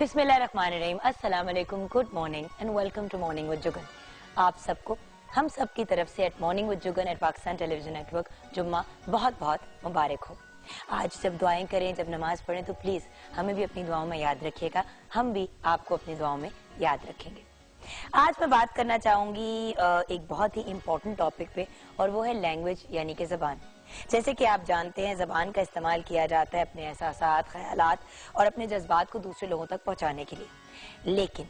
बिस्मिल्लाहिर्रहमानिर्रहीम, अस्सलाम वालेकुम, good morning and welcome to morning with Juggan. आप सबको हम सब की तरफ से at morning with Juggan at Pakistan television network जुम्मा बहुत बहुत मुबारक हो। आज जब दुआएं करें, जब नमाज पढ़ें तो प्लीज़ हमें भी अपनी दुआओं में याद रखिएगा, हम भी आपको अपनी दुआओं में याद रखेंगे। आज मैं बात करना चाहूँगी एक बहुत ही इम्पोर्टेंट टॉपिक पे, और वो है लैंग्वेज यानी कि ज़बान। जैसे कि आप जानते हैं, ज़बान का इस्तेमाल किया जाता है अपने एहसासात, ख्यालात और अपने जज्बात को दूसरे लोगों तक पहुंचाने के लिए। लेकिन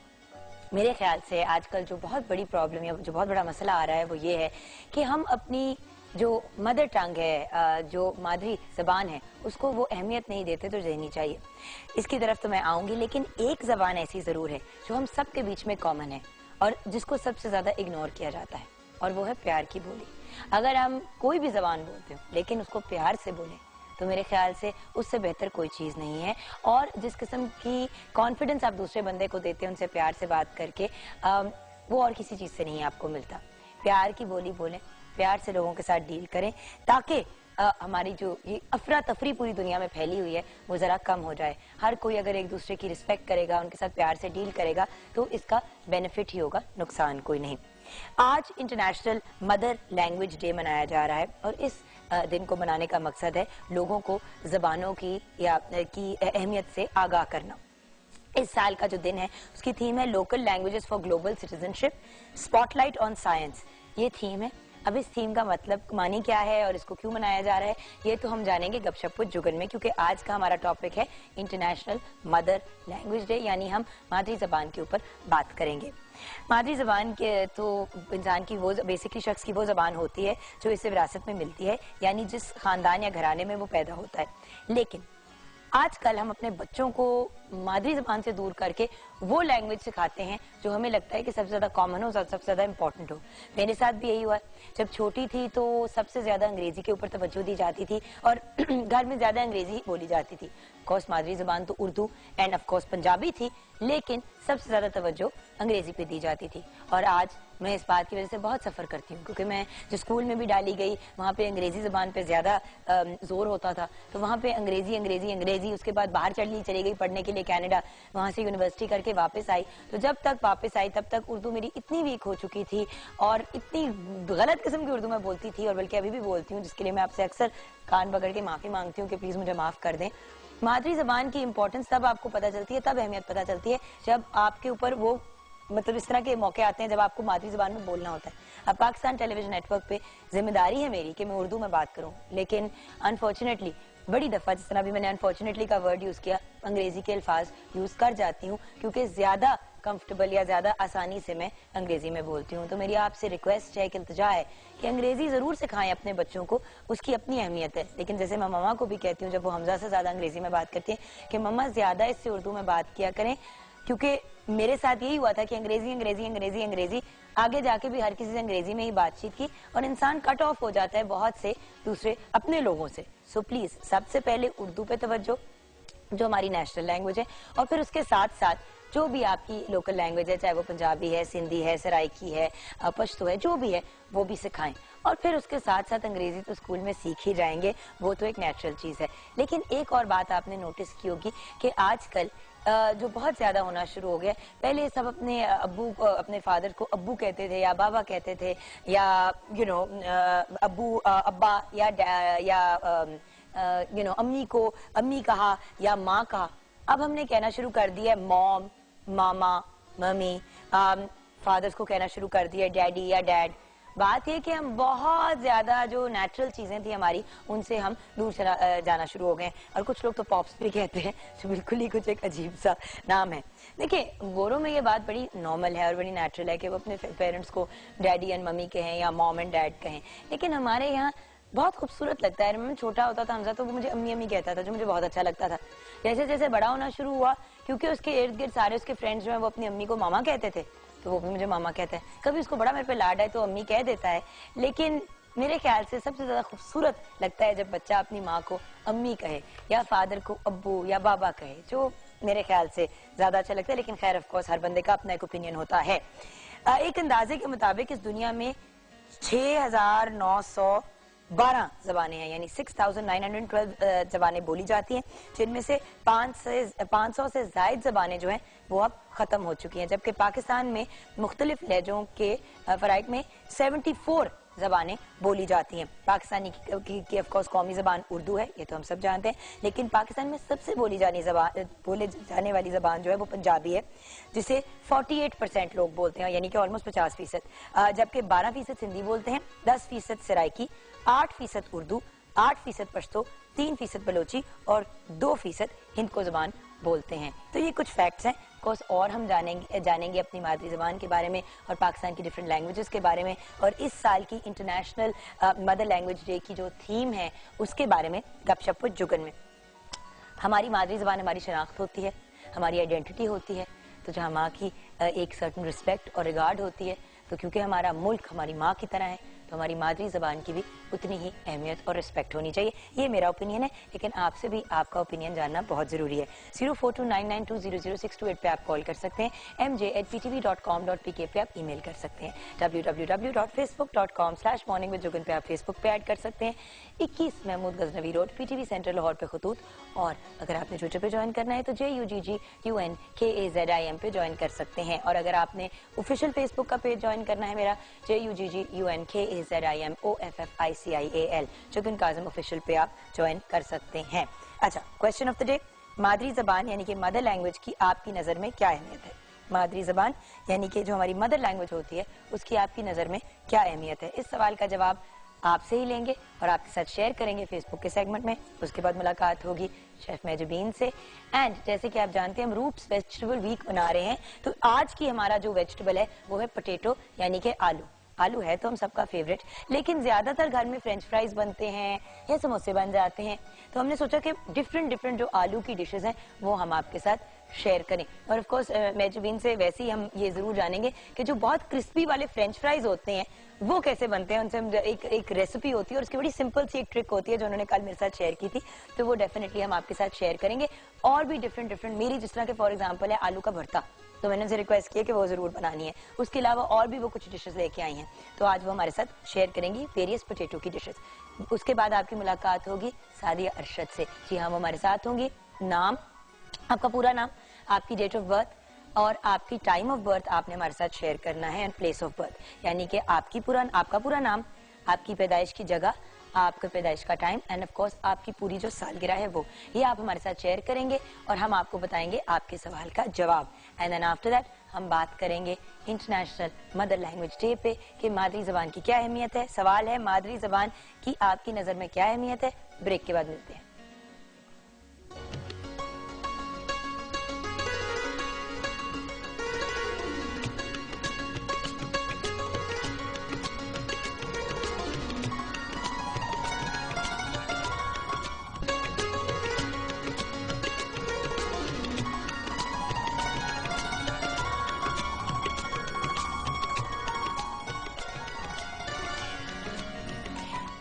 मेरे ख्याल से आजकल जो बहुत बड़ी प्रॉब्लम या जो बहुत बड़ा मसला आ रहा है वो ये है कि हम अपनी जो मदर टंग है, जो मादरी ज़बान है, उसको वो अहमियत नहीं देते तो देनी चाहिए। इसकी तरफ तो मैं आऊँगी, लेकिन एक ज़बान ऐसी ज़रूर है जो हम सब के बीच में कॉमन है और जिसको सबसे ज़्यादा इग्नोर किया जाता है, और वो है प्यार की बोली। अगर हम कोई भी ज़बान बोलते हो लेकिन उसको प्यार से बोलें तो मेरे ख्याल से उससे बेहतर कोई चीज़ नहीं है। और जिस किस्म की कॉन्फिडेंस आप दूसरे बंदे को देते हैं उनसे प्यार से बात करके, वो और किसी चीज़ से नहीं आपको मिलता। प्यार की बोली बोलें, प्यार से लोगों के साथ डील करें, ताकि हमारी जो ये अफरा तफरी पूरी दुनिया में फैली हुई है वो ज़रा कम हो जाए। हर कोई अगर एक दूसरे की रिस्पेक्ट करेगा, उनके साथ प्यार से डील करेगा तो इसका बेनिफिट ही होगा, नुकसान कोई नहीं। आज इंटरनेशनल मदर लैंग्वेज डे मनाया जा रहा है और इस दिन को मनाने का मकसद है लोगों को ज़बानों की अहमियत से आगाह करना। इस साल का जो दिन है उसकी थीम है local languages for global citizenship, spotlight on science. ये थीम है। अब इस थीम का मतलब मानी क्या है और इसको क्यों मनाया जा रहा है, ये तो हम जानेंगे गपशप विद जुगन में, क्योंकि आज का हमारा टॉपिक है इंटरनेशनल मदर लैंग्वेज डे, यानी हम मादरी ज़बान के ऊपर बात करेंगे। मादरी ज़बान के तो इंसान की वो बेसिकली शख्स की वो ज़बान होती है जो इसे विरासत में मिलती है, यानी जिस खानदान या घराने में वो पैदा होता है। लेकिन आजकल हम अपने बच्चों को मादरी ज़बान से दूर करके वो लैंग्वेज सिखाते हैं जो हमें लगता है कि सबसे ज़्यादा कॉमन हो, सबसे ज़्यादा इंपॉर्टेंट हो। मेरे साथ भी यही हुआ। जब छोटी थी तो सबसे ज़्यादा अंग्रेज़ी के ऊपर तवज्जो दी जाती थी और घर में ज़्यादा अंग्रेज़ी बोली जाती थी। ऑफकोर्स मादरी ज़बान तो उर्दू एंड ऑफकोर्स पंजाबी थी, लेकिन सबसे ज़्यादा तवज्जो अंग्रेज़ी पे दी जाती थी। और आज मैं इस बात की वजह से बहुत सफ़र करती हूँ, क्योंकि मैं जो स्कूल में भी डाली गई वहाँ पे अंग्रेज़ी ज़बान पे ज़्यादा जोर होता था। तो वहाँ पे अंग्रेज़ी अंग्रेज़ी अंग्रेज़ी, उसके बाद बाहर चली गई पढ़ने के लिए कनाडा, वहाँ से यूनिवर्सिटी करके वापस आई। तो जब तक वापस आई तब तक उर्दू मेरी इतनी वीक हो चुकी थी और इतनी गलत किस्म की उर्दू मैं बोलती थी, और बल्कि अभी भी बोलती हूँ, जिसके लिए मैं आपसे अक्सर कान पकड़ के माफ़ी मांगती हूँ कि प्लीज़ मुझे माफ़ कर दें। मादरी ज़बान की इंपॉर्टेंस तब आपको पता चलती है, तब अहमियत पता चलती है जब आपके ऊपर वो मतलब इस तरह के मौके आते हैं जब आपको मादरी ज़बान में बोलना होता है। अब पाकिस्तान टेलीविजन नेटवर्क पे जिम्मेदारी है मेरी कि मैं उर्दू में बात करूं, लेकिन अनफॉर्चुनेटली बड़ी दफ़ा, जिस तरह भी मैंने अनफॉर्चुनेटली का वर्ड यूज़ किया, अंग्रेज़ी के अल्फाज यूज़ कर जाती हूँ क्योंकि ज़्यादा कंफर्टेबल या ज़्यादा आसानी से मैं अंग्रेज़ी में बोलती हूँ। तो मेरी आपसे रिक्वेस्ट है कि इल्तिजा है कि अंग्रेज़ी ज़रूर सिखाएं अपने बच्चों को, उसकी अपनी अहमियत है। लेकिन जैसे मैं मम्मा को भी कहती हूँ जब वो हमजा से ज़्यादा अंग्रेज़ी में बात करती हैं कि मम्मा ज़्यादा इससे उर्दू में बात किया करें, क्योंकि मेरे साथ यही हुआ था कि अंग्रेजी अंग्रेजी अंग्रेजी अंग्रेजी, आगे जाके भी हर किसी से अंग्रेजी में ही बातचीत की और इंसान कट ऑफ हो जाता है बहुत से दूसरे अपने लोगों से। सो प्लीज सबसे पहले उर्दू पे तवज्जो, जो हमारी नेशनल लैंग्वेज है, और फिर उसके साथ साथ जो भी आपकी लोकल लैंग्वेज है, चाहे वो पंजाबी है, सिंधी है, सराइकी है, पश्तो है, जो भी है वो भी सिखाएं। और फिर उसके साथ साथ अंग्रेजी तो स्कूल में सीख ही जाएंगे, वो तो एक नेचुरल चीज़ है। लेकिन एक और बात आपने नोटिस की होगी कि आजकल जो बहुत ज्यादा होना शुरू हो गया, पहले सब अपने अब्बू अपने फादर को अब्बू कहते थे या बाबा कहते थे, या अब्बू अब्बा या अम्मी को अम्मी कहा या माँ कहा। अब हमने कहना शुरू कर दिया है मॉम, मामा, मम्मी, फादर्स को कहना शुरू कर दिया डैडी या डैड। बात यह कि हम बहुत ज्यादा जो नेचुरल चीजें थी हमारी, उनसे हम दूर जाना शुरू हो गए। और कुछ लोग तो पॉप्स भी कहते हैं, जो बिल्कुल ही कुछ एक अजीब सा नाम है। देखिए, गोरों में ये बात बड़ी नॉर्मल है और बड़ी नेचुरल है कि वो अपने पेरेंट्स को डैडी एंड मम्मी कहें या मॉम एंड डैड कहें। लेकिन हमारे यहाँ बहुत खूबसूरत लगता है। मैं छोटा होता था हमजा, तो वो मुझे अम्मी अम्मी कहता था, जो मुझे बहुत अच्छा लगता था। जैसे जैसे बड़ा होना शुरू हुआ, क्योंकि उसके इर्द गिर्द सारे उसके फ्रेंड्स जो है वो अपनी अम्मी को मामा कहते थे, तो वो भी मुझे मामा कहता है। कभी उसको बड़ा मेरे पे लाड है तो अम्मी कह देता है। लेकिन मेरे ख्याल से सबसे ज्यादा खूबसूरत लगता है जब बच्चा अपनी माँ को अम्मी कहे या फादर को अब्बू या बाबा कहे, जो मेरे ख्याल से ज्यादा अच्छा लगता है। लेकिन खैर ऑफ कोर्स हर बंदे का अपना एक ओपिनियन होता है। एक अंदाजे के मुताबिक इस दुनिया में 6,900 12 जबानें हैं, यानी 6,912 जबानें बोली जाती हैं, जिनमें से 500 से ज्यादा जबानें जो हैं वो अब खत्म हो चुकी हैं, जबकि पाकिस्तान में मुख्तलिफ लहजों के फराइक में 74 जबानें बोली जाती हैं। पाकिस्तानी की ऑफ कोर्स कौमी जबान उर्दू है, ये तो हम सब जानते हैं, लेकिन पाकिस्तान में सबसे बोले जाने वाली जबान जो है वो पंजाबी है, जिसे 48% लोग बोलते हैं, यानी कि ऑलमोस्ट 50%, जबकि 12% हिंदी बोलते हैं, 10% सराइकी, 8% उर्दू, 8% पश्तो, 3% बलोची और 2% हिंद को जबान बोलते हैं। तो ये कुछ फैक्ट्स हैं। कोर्स और हम जानेंगे अपनी मादरी जबान के बारे में और पाकिस्तान की डिफरेंट लैंग्वेजेस के बारे में, और इस साल की इंटरनेशनल मदर लैंग्वेज डे की जो थीम है उसके बारे में गपशप विद जुगन में। हमारी मादरी जबान हमारी शनाख्त होती है, हमारी आइडेंटिटी होती है, तो जहाँ माँ की एक सर्टन रिस्पेक्ट और रिगार्ड होती है, तो क्योंकि हमारा मुल्क हमारी माँ की तरह है, तो हमारी मादरी जबान की भी उतनी ही अहमियत और रिस्पेक्ट होनी चाहिए। ये मेरा ओपिनियन है, लेकिन आपसे भी आपका ओपिनियन जानना बहुत जरूरी है। 042992000628 पे आप कॉल कर सकते हैं, mj@ptv.com.pk पे आप ईमेल कर सकते हैं, www.facebook.com/morningwithjugan पे आप फेसबुक पे ऐड कर सकते हैं, 21 Mahmood Ghaznavi road PTV centre Lahore पे खतूत, और अगर आपने ट्विटर पे ज्वाइन करना है तो JUGGUNKAZIM पे ज्वाइन कर सकते हैं, और अगर आपने ऑफिशियल फेसबुक का पेज ज्वाइन करना है मेरा JUGGUNKAZIMOFFICIAL जुगन काज़िम ऑफिशियल पे आप ज्वाइन कर सकते हैं। अच्छा, क्वेश्चन ऑफ द डे, मादरी जबान यानी कि मदर लैंग्वेज की आपकी नज़र में क्या अहमियत है? मादरी जबान यानी कि जो हमारी मदर लैंग्वेज होती है उसकी आपकी नज़र में क्या अहमियत है? इस सवाल का जवाब आपसे ही लेंगे और आपके साथ शेयर करेंगे फेसबुक के सेगमेंट में। उसके बाद मुलाकात होगी शेफ मेजबीन से। एंड जैसे कि आप जानते हैं हम रूट्स वेजिटेबल वीक बना रहे हैं, तो आज की हमारा जो वेजिटेबल है वो है पोटैटो यानी कि आलू। आलू है तो हम सबका फेवरेट, लेकिन ज्यादातर घर में फ्रेंच फ्राइज बनते हैं या समोसे बन जाते हैं, तो हमने सोचा कि डिफरेंट जो आलू की डिशेस हैं वो हम आपके साथ शेयर करें। और ऑफ कोर्स मेजबीन से वैसे ही हम ये जरूर जानेंगे कि जो बहुत क्रिस्पी वाले फ्रेंच फ्राइज होते हैं वो कैसे बनते हैं। उनसे हम एक रेसिपी होती है और उसकी बड़ी सिंपल सी एक ट्रिक होती है जो उन्होंने कल मेरे साथ शेयर की थी, तो वो डेफिनेटली हम आपके साथ शेयर करेंगे। और भी डिफरेंट मेरी जिस तरह के फॉर एग्जाम्पल है आलू का भरता, तो मैंने उनसे रिक्वेस्ट किया कि वो जरूर बनानी है। उसके अलावा और भी वो कुछ डिशेस लेके आई हैं, तो आज वो हमारे साथ शेयर करेंगी वेरियस पोटैटो की डिशेस। उसके बाद आपकी मुलाकात होगी सादिया अरशद से। जी हाँ, वो हमारे साथ होंगी। नाम, आपका पूरा नाम, आपकी डेट ऑफ बर्थ और आपकी टाइम ऑफ बर्थ आपने हमारे साथ शेयर करना है, एंड प्लेस ऑफ बर्थ, यानी कि आपका पूरा नाम, आपकी पैदाइश की जगह, आपके पैदाइश का टाइम, एंड ऑफ कोर्स आपकी पूरी जो सालगिरह है वो, ये आप हमारे साथ शेयर करेंगे और हम आपको बताएंगे आपके सवाल का जवाब। एंड देन आफ्टर दैट हम बात करेंगे इंटरनेशनल मदर लैंग्वेज डे पे कि मादरी जबान की क्या अहमियत है। सवाल है मादरी जबान की आपकी नजर में क्या अहमियत है। ब्रेक के बाद मिलते हैं।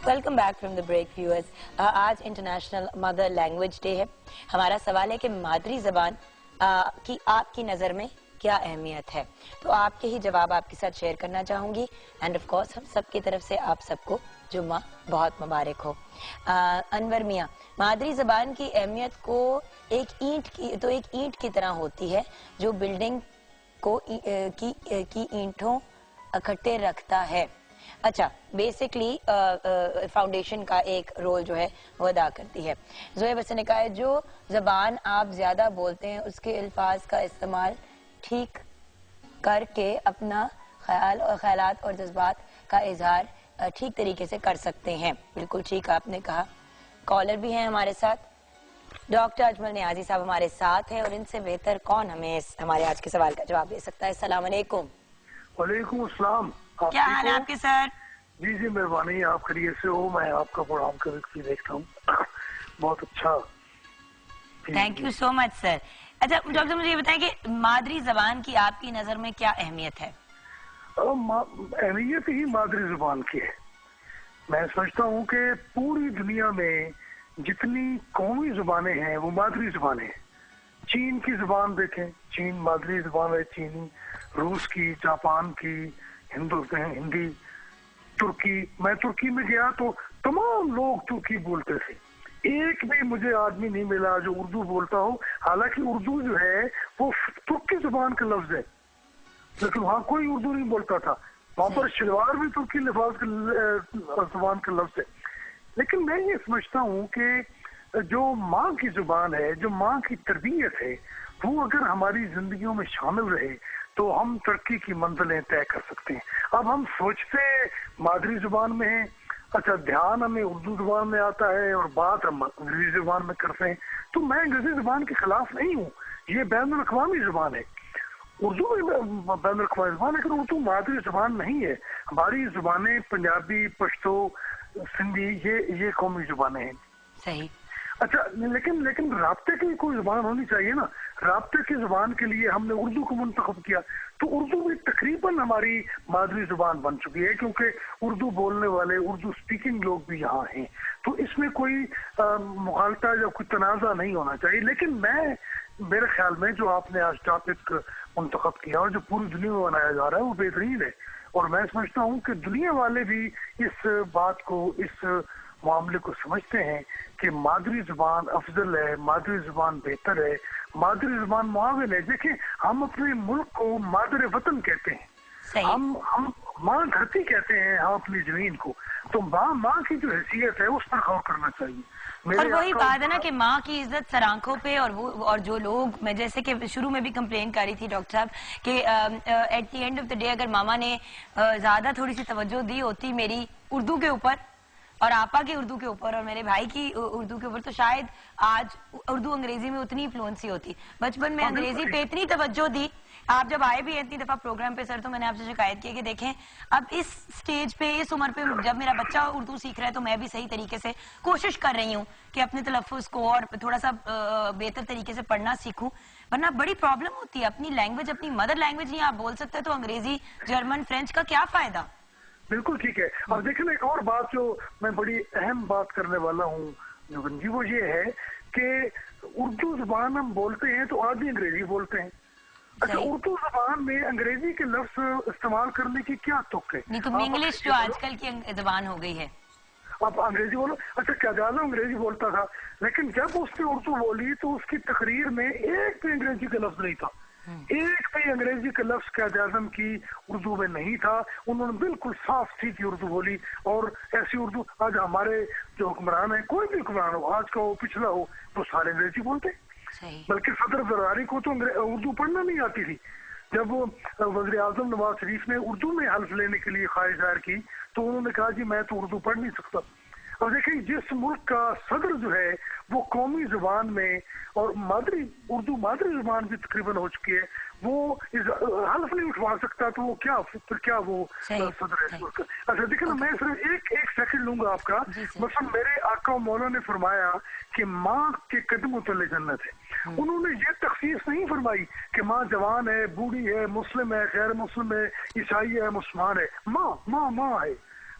Welcome back from the break viewers. आज इंटरनेशनल मदर लैंग्वेज डे है। हमारा सवाल है कि मादरी जबान की आपकी नज़र में क्या अहमियत है, तो आपके ही जवाब आपके साथ शेयर करना चाहूंगी। एंड ऑफ कोर्स हम सब की तरफ से आप सबको जुम्मा बहुत मुबारक हो। अनवर मियाँ, मादरी जबान की अहमियत को एक ईंट की तरह होती है जो बिल्डिंग को की ईंटों इकट्ठे रखता है। अच्छा, बेसिकली फाउंडेशन का एक रोल जो है वो अदा करती है। जोएब हसन ने कहा है जो जबान आप ज्यादा बोलते हैं उसके अल्फाज का इस्तेमाल ठीक करके अपना ख्यालात और जज्बात का इजहार ठीक तरीके से कर सकते हैं। बिल्कुल ठीक आपने कहा। कॉलर भी हैं हमारे साथ, डॉक्टर अजमल नियाजी साहब हमारे साथ हैं, और इनसे बेहतर कौन हमें हमारे आज के सवाल का जवाब दे सकता है। अस्सलाम वालेकुम। वालेकुम अस्सलाम। क्या हाल है आपके सर? जी जी मेहरबानी, आप खैरियत से हो? मैं आपका प्रोग्राम कभी देखता हूँ, बहुत अच्छा। Thank you so much sir. अच्छा डॉक्टर, मुझे ये बताएं कि मादरी जबान की आपकी नजर में क्या अहमियत है? अहमियत ही मादरी जबान की है। मैं समझता हूँ कि पूरी दुनिया में जितनी कौमी जुबानें हैं वो मादरी जुबानें हैं। चीन की जुबान देखें, चीन मादरी जुबान है चीनी, रूस की, जापान की, हिंदी, तुर्की। मैं तुर्की में गया तो तमाम लोग तुर्की बोलते थे, एक भी मुझे आदमी नहीं मिला जो उर्दू बोलता हो। हालांकि उर्दू जो है वो तुर्की जुबान का लफ्ज है, लेकिन वहाँ कोई उर्दू नहीं बोलता था। वहाँ पर शलवार भी तुर्की लिफाज का जुबान का लफ्ज है। लेकिन मैं ये समझता हूँ कि जो माँ की जुबान है, जो माँ की तरबियत है, वो अगर हमारी जिंदगियों में शामिल रहे तो हम तरक्की की मंजिलें तय कर सकते हैं। अब हम सोचते मादरी जुबान में है, अच्छा ध्यान हमें उर्दू जुबान में आता है और बात हम अंग्रेजी जुबान में करते हैं। तो मैं अंग्रेजी जुबान के खिलाफ नहीं हूँ, ये बैनुल अक़वामी जुबान है, उर्दू भी बैनुल अक़वामी जुबान है, लेकिन उर्दू मादरी जुबान नहीं है। हमारी जुबानें पंजाबी, पश्तो, सिंधी, ये कौमी जुबानें हैं। सही। अच्छा, लेकिन राब्ते की कोई जुबान होनी चाहिए ना। राब्ते की जुबान के लिए हमने उर्दू को मुंतखब किया, तो उर्दू भी तकरीबन हमारी मादरी जुबान बन चुकी है, क्योंकि उर्दू बोलने वाले, उर्दू स्पीकिंग लोग भी यहाँ हैं। तो इसमें कोई मुखालता या कोई तनाज़ा नहीं होना चाहिए। लेकिन मेरे ख्याल में जो आपने आज टॉपिक मुंतखब किया और जो पूरी दुनिया में बनाया जा रहा है वो बेहतरीन है। और मैं समझता हूँ कि दुनिया वाले भी इस बात को, इस मामले को समझते हैं कि मादरी जुबान अफजल है, मादरी जुबान बेहतर है, मादरी जुबान मुआविन है। देखिए, हम अपने मुल्क को मादर वतन कहते हैं, हम माँ धरती कहते हैं, हम अपनी जमीन को। तो माँ की जो हैसियत है उस पर गौर करना चाहिए। और वही बात है ना कि माँ की इज्जत सर आंखों पे, और जो लोग, मैं जैसे कि शुरू में भी कंप्लेन कर रही थी डॉक्टर साहब कि at the end of the day अगर मामा ने ज्यादा थोड़ी सी तवज्जो दी होती मेरी उर्दू के ऊपर और आपा की उर्दू के ऊपर और मेरे भाई की उर्दू के ऊपर, तो शायद आज उर्दू अंग्रेजी में उतनी फ्लुएंसी होती। बचपन में अंग्रेजी पे इतनी तवज्जो दी। आप जब आए भी इतनी दफा प्रोग्राम पे सर, तो मैंने आपसे शिकायत की कि देखें अब इस स्टेज पे, इस उम्र पे जब मेरा बच्चा उर्दू सीख रहा है तो मैं भी सही तरीके से कोशिश कर रही हूँ कि अपने तलफ़्फ़ुज़ को और थोड़ा सा बेहतर तरीके से पढ़ना सीखूं। वरना बड़ी प्रॉब्लम होती है। अपनी लैंग्वेज, अपनी मदर लैंग्वेज नहीं आप बोल सकते तो अंग्रेजी, जर्मन, फ्रेंच का क्या फायदा। बिल्कुल ठीक है। अब देखिए, एक और बात जो मैं बड़ी अहम बात करने वाला हूँ जुगन जी, वो ये है कि उर्दू जुबान हम बोलते हैं तो आधी अंग्रेजी बोलते हैं। अच्छा, उर्दू जुबान में अंग्रेजी के लफ्ज इस्तेमाल करने की क्या तुक है? नहीं तो इंग्लिश जो आजकल की जुबान हो गई है, आप अंग्रेजी बोलो। अच्छा, क्याज़ाज़म अंग्रेजी बोलता था, लेकिन जब उसने उर्दू बोली तो उसकी तकरीर में एक भी अंग्रेजी का लफ्ज नहीं था, एक भी अंग्रेजी का लफ्ज क्याज़ाज़म की उर्दू में नहीं था। उन्होंने बिल्कुल साफ सीधी उर्दू बोली। और ऐसी उर्दू आज हमारे जो हुक्मरान है, कोई भी हुक्मरान हो, आज का हो पिछला हो, तो सारे अंग्रेजी बोलते। बल्कि सदर जरदारी को तो उर्दू पढ़ना नहीं आती थी। जब वज़ीर आज़म नवाज शरीफ ने उर्दू में हल्फ लेने के लिए ख्वाहिश जाहिर की तो उन्होंने कहा जी मैं तो उर्दू पढ़ नहीं सकता। अब देखिए, जिस मुल्क का सदर जो है वो कौमी जुबान में और उर्दू मादरी जुबान भी तकरीबन हो चुकी है, वो हल्फ नहीं उठवा सकता, तो वो क्या वो सदर है। अच्छा देखिए ना, मैं सिर्फ एक सेकंड लूंगा आपका। मतलब मेरे आका मौला ने फरमाया कि माँ के कदमों तले जन्नत है। उन्होंने ये तखसीस नहीं फरमाई कि माँ जवान है, बूढ़ी है, मुस्लिम है, गैर मुस्लिम है, ईसाई है, मुसलमान है। माँ है।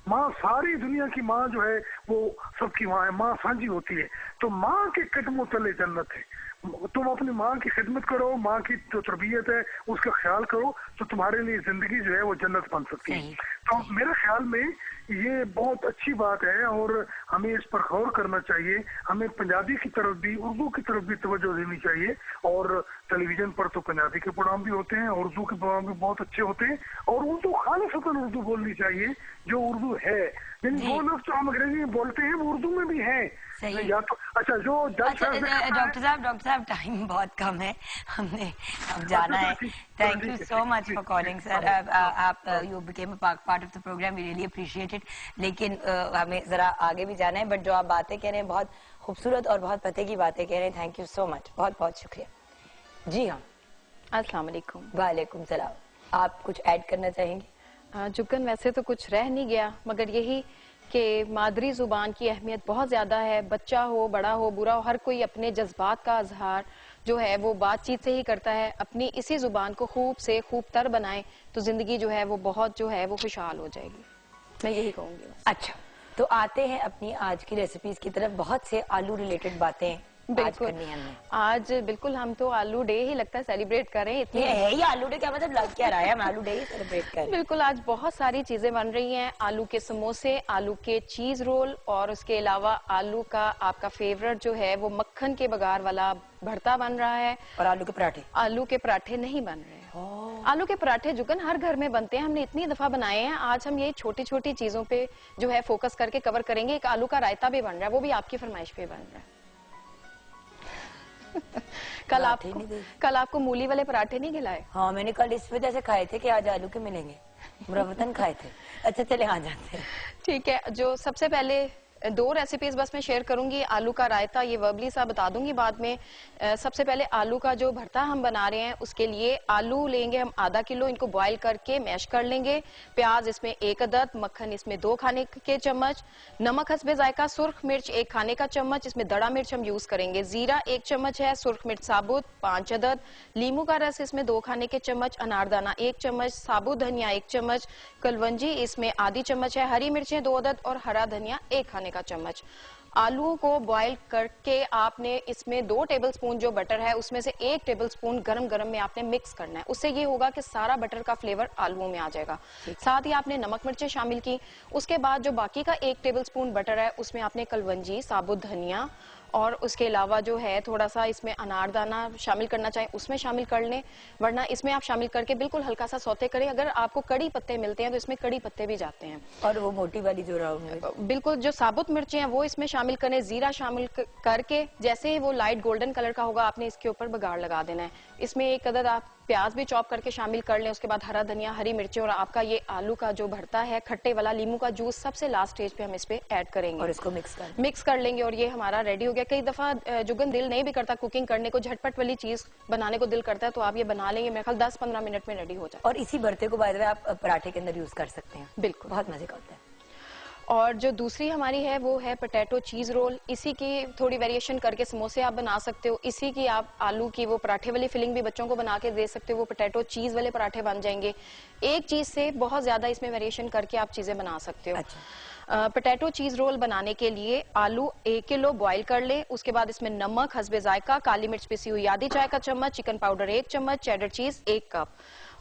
माँ सारी दुनिया की माँ जो है वो सबकी माँ है, माँ साझी होती है। तो माँ के कदमों तले जन्नत है। तुम अपनी माँ की खिदमत करो, माँ की जो तरबियत है उसका ख्याल करो, तो तुम्हारे लिए जिंदगी जो है वो जन्नत बन सकती है। तो मेरे ख्याल में ये बहुत अच्छी बात है और हमें इस पर गौर करना चाहिए। हमें पंजाबी की तरफ भी, उर्दू की तरफ भी तवज्जो देनी चाहिए। और टेलीविजन पर तो पंजाबी के प्रोग्राम भी होते हैं, उर्दू के प्रोग्राम भी बहुत अच्छे होते हैं। और उर्दू खालिसतन उर्दू बोलनी चाहिए जो उर्दू है। यानी वो लफ्ज़ जो हम अंग्रेजी में बोलते हैं वो उर्दू में भी है। या तो अच्छा जो डॉक्टर साहब टाइम बहुत कम है, हमने अब जाना है। Thank you so much for calling sir. आप you became a part of the program, we really appreciate it. लेकिन हमें जरा आगे भी जाना है, बट जो आप बातें कह रहे हैं बहुत खूबसूरत और बहुत पते की बातें कह रहे हैं। थैंक यू सो मच, बहुत बहुत शुक्रिया। जी हाँ, अस्सलाम वालेकुम। वालेकुम सलाम। आप कुछ ऐड करना चाहेंगे? जुगन, वैसे तो कुछ रह नहीं गया, मगर यही कि मादरी जुबान की अहमियत बहुत ज्यादा है। बच्चा हो, बड़ा हो, बुरा हो, हर कोई अपने जज्बात का इजहार जो है वो बातचीत से ही करता है। अपनी इसी जुबान को खूब से खूब तर बनाए तो जिंदगी जो है वो बहुत जो है वो खुशहाल हो जाएगी। मैं यही कहूंगी। अच्छा, तो आते हैं अपनी आज की रेसिपीज की तरफ। बहुत से आलू रिलेटेड बातें बिल्कुल करनी है हमने। आज बिल्कुल हम तो आलू डे ही लगता है सेलिब्रेट करें इतनी। ये है ही आलू डे, क्या मतलब लग क्या रहा है, हम आलू डे ही सेलिब्रेट करें। बिल्कुल आज बहुत सारी चीजें बन रही हैं, आलू के समोसे, आलू के चीज रोल, और उसके अलावा आलू का आपका फेवरेट जो है वो मक्खन के बघार वाला भरता बन रहा है, और आलू के पराठे। आलू के पराठे नहीं बन रहे हैं। आलू के पराठे जुगन हर घर में बनते हैं, हमने इतनी दफा बनाए हैं। आज हम ये छोटी छोटी चीजों पे जो है फोकस करके कवर करेंगे। एक आलू का रायता भी बन रहा है, वो भी आपकी फरमाइश पे बन रहा है। कल आपको मूली वाले पराठे नहीं खिलाए? हाँ मैंने कल इस वजह से खाए थे कि आज आलू के मिलेंगे, मुरव्वतन खाए थे। अच्छा चले आ जाते हैं। ठीक है, जो सबसे पहले दो रेसिपीज बस मैं शेयर करूंगी। आलू का रायता ये वर्बली सा बता दूंगी बाद में। सबसे पहले आलू का जो भरता हम बना रहे हैं उसके लिए आलू लेंगे हम आधा किलो, इनको बॉईल करके मैश कर लेंगे। प्याज इसमें 1 अदद, मक्खन इसमें 2 खाने के चम्मच, नमक हस्बे जायका, सुर्ख मिर्च 1 खाने का चम्मच, इसमें दड़ा मिर्च हम यूज करेंगे, जीरा 1 चम्मच है, सुर्ख मिर्च साबुत 5 अदद, लीमू का रस इसमें 2 खाने के चम्मच, अनारदाना 1 चम्मच, साबुत धनिया 1 चम्मच, कलवंजी इसमें आधी चम्मच है, हरी मिर्चें 2 अदद और हरा धनिया 1 खाने का चम्मच। आलूओं को बॉईल करके आपने इसमें 2 टेबलस्पून जो बटर है उसमें से 1 टेबलस्पून गरम गरम में आपने मिक्स करना है। उससे ये होगा कि सारा बटर का फ्लेवर आलूओं में आ जाएगा। साथ ही आपने नमक मिर्चें शामिल की। उसके बाद जो बाकी का 1 टेबलस्पून बटर है उसमें आपने कलवंजी, साबुत धनिया और उसके अलावा जो है थोड़ा सा इसमें अनारदाना शामिल करना चाहें उसमें शामिल कर लें, वरना इसमें आप शामिल करके बिल्कुल हल्का सा सौते करें। अगर आपको कड़ी पत्ते मिलते हैं तो इसमें कड़ी पत्ते भी जाते हैं। और वो मोटी वाली जो राउंड, बिल्कुल जो साबुत मिर्चें हैं वो इसमें शामिल करें। जीरा शामिल करके जैसे ही वो लाइट गोल्डन कलर का होगा आपने इसके ऊपर बघाड़ लगा देना है। इसमें 1 अदद आप प्याज भी चॉप करके शामिल कर लें। उसके बाद हरा धनिया, हरी मिर्चें और आपका ये आलू का जो भरता है खट्टे वाला, लीमू का जूस सबसे लास्ट स्टेज पे हम इस पे ऐड करेंगे और इसको मिक्स कर लेंगे और ये हमारा रेडी हो गया। कई दफा जुगन दिल नहीं भी करता कुकिंग करने को, झटपट वाली चीज बनाने को दिल करता है तो आप ये बना लेंगे, मेरे ख्याल 10-15 मिनट में रेडी हो जाए। और इसी भरते को बाय द वे आप पराठे के अंदर यूज कर सकते हैं, बिल्कुल बहुत मजे का होता है। और जो दूसरी हमारी है वो है पोटैटो चीज रोल। इसी की थोड़ी वेरिएशन करके समोसे आप बना सकते हो, इसी की आप आलू की वो पराठे वाली फिलिंग भी बच्चों को बना के दे सकते हो, वो पोटैटो चीज वाले पराठे बन जाएंगे। एक चीज से बहुत ज्यादा इसमें वेरिएशन करके आप चीजें बना सकते हो। अच्छा। पोटैटो चीज रोल बनाने के लिए आलू 1 किलो बॉईल कर ले। उसके बाद इसमें नमक हस्बे जायका, काली मिर्च पिसी हुई आधी चाय का चम्मच, चिकन पाउडर 1 चम्मच, चेडर चीज 1 कप।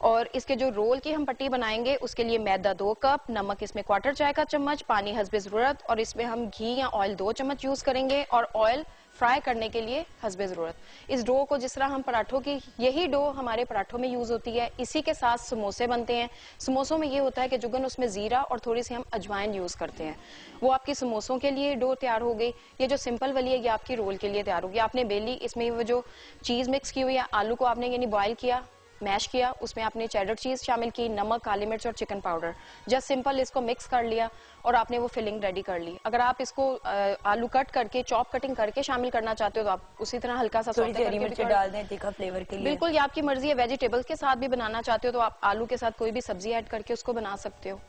और इसके जो रोल की हम पट्टी बनाएंगे उसके लिए मैदा 2 कप, नमक इसमें 1/4 चाय का चम्मच, पानी हस्बे जरूरत, और इसमें हम घी या ऑयल 2 चम्मच यूज करेंगे और ऑयल फ्राई करने के लिए हस्बे जरूरत। इस डो को जिस तरह हम पराठों की, यही डो हमारे पराठों में यूज होती है, इसी के साथ समोसे बनते हैं। समोसों में ये होता है कि जुगन उसमें जीरा और थोड़ी सी हम अजवाइन यूज करते हैं। वो आपकी समोसों के लिए डो तैयार हो गई। ये जो सिंपल वाली है ये आपकी रोल के लिए तैयार होगी। आपने बेली, इसमें वो जो चीज मिक्स की हुई है, आलू को आपने यानी बॉयल किया, मैश किया, उसमें आपने चेडर चीज शामिल की, नमक, काली मिर्च और चिकन पाउडर, जस्ट सिंपल इसको मिक्स कर लिया और आपने वो फिलिंग रेडी कर ली। अगर आप इसको आलू कट करके, चॉप कटिंग करके शामिल करना चाहते हो तो आप उसी तरह हल्का सा हरी मिर्च डाल दें तीखा फ्लेवर के लिए। बिल्कुल, ये आपकी मर्जी है। वेजिटेबल्स के साथ भी बनाना चाहते हो तो आप आलू के साथ कोई भी सब्जी ऐड करके उसको बना सकते हो।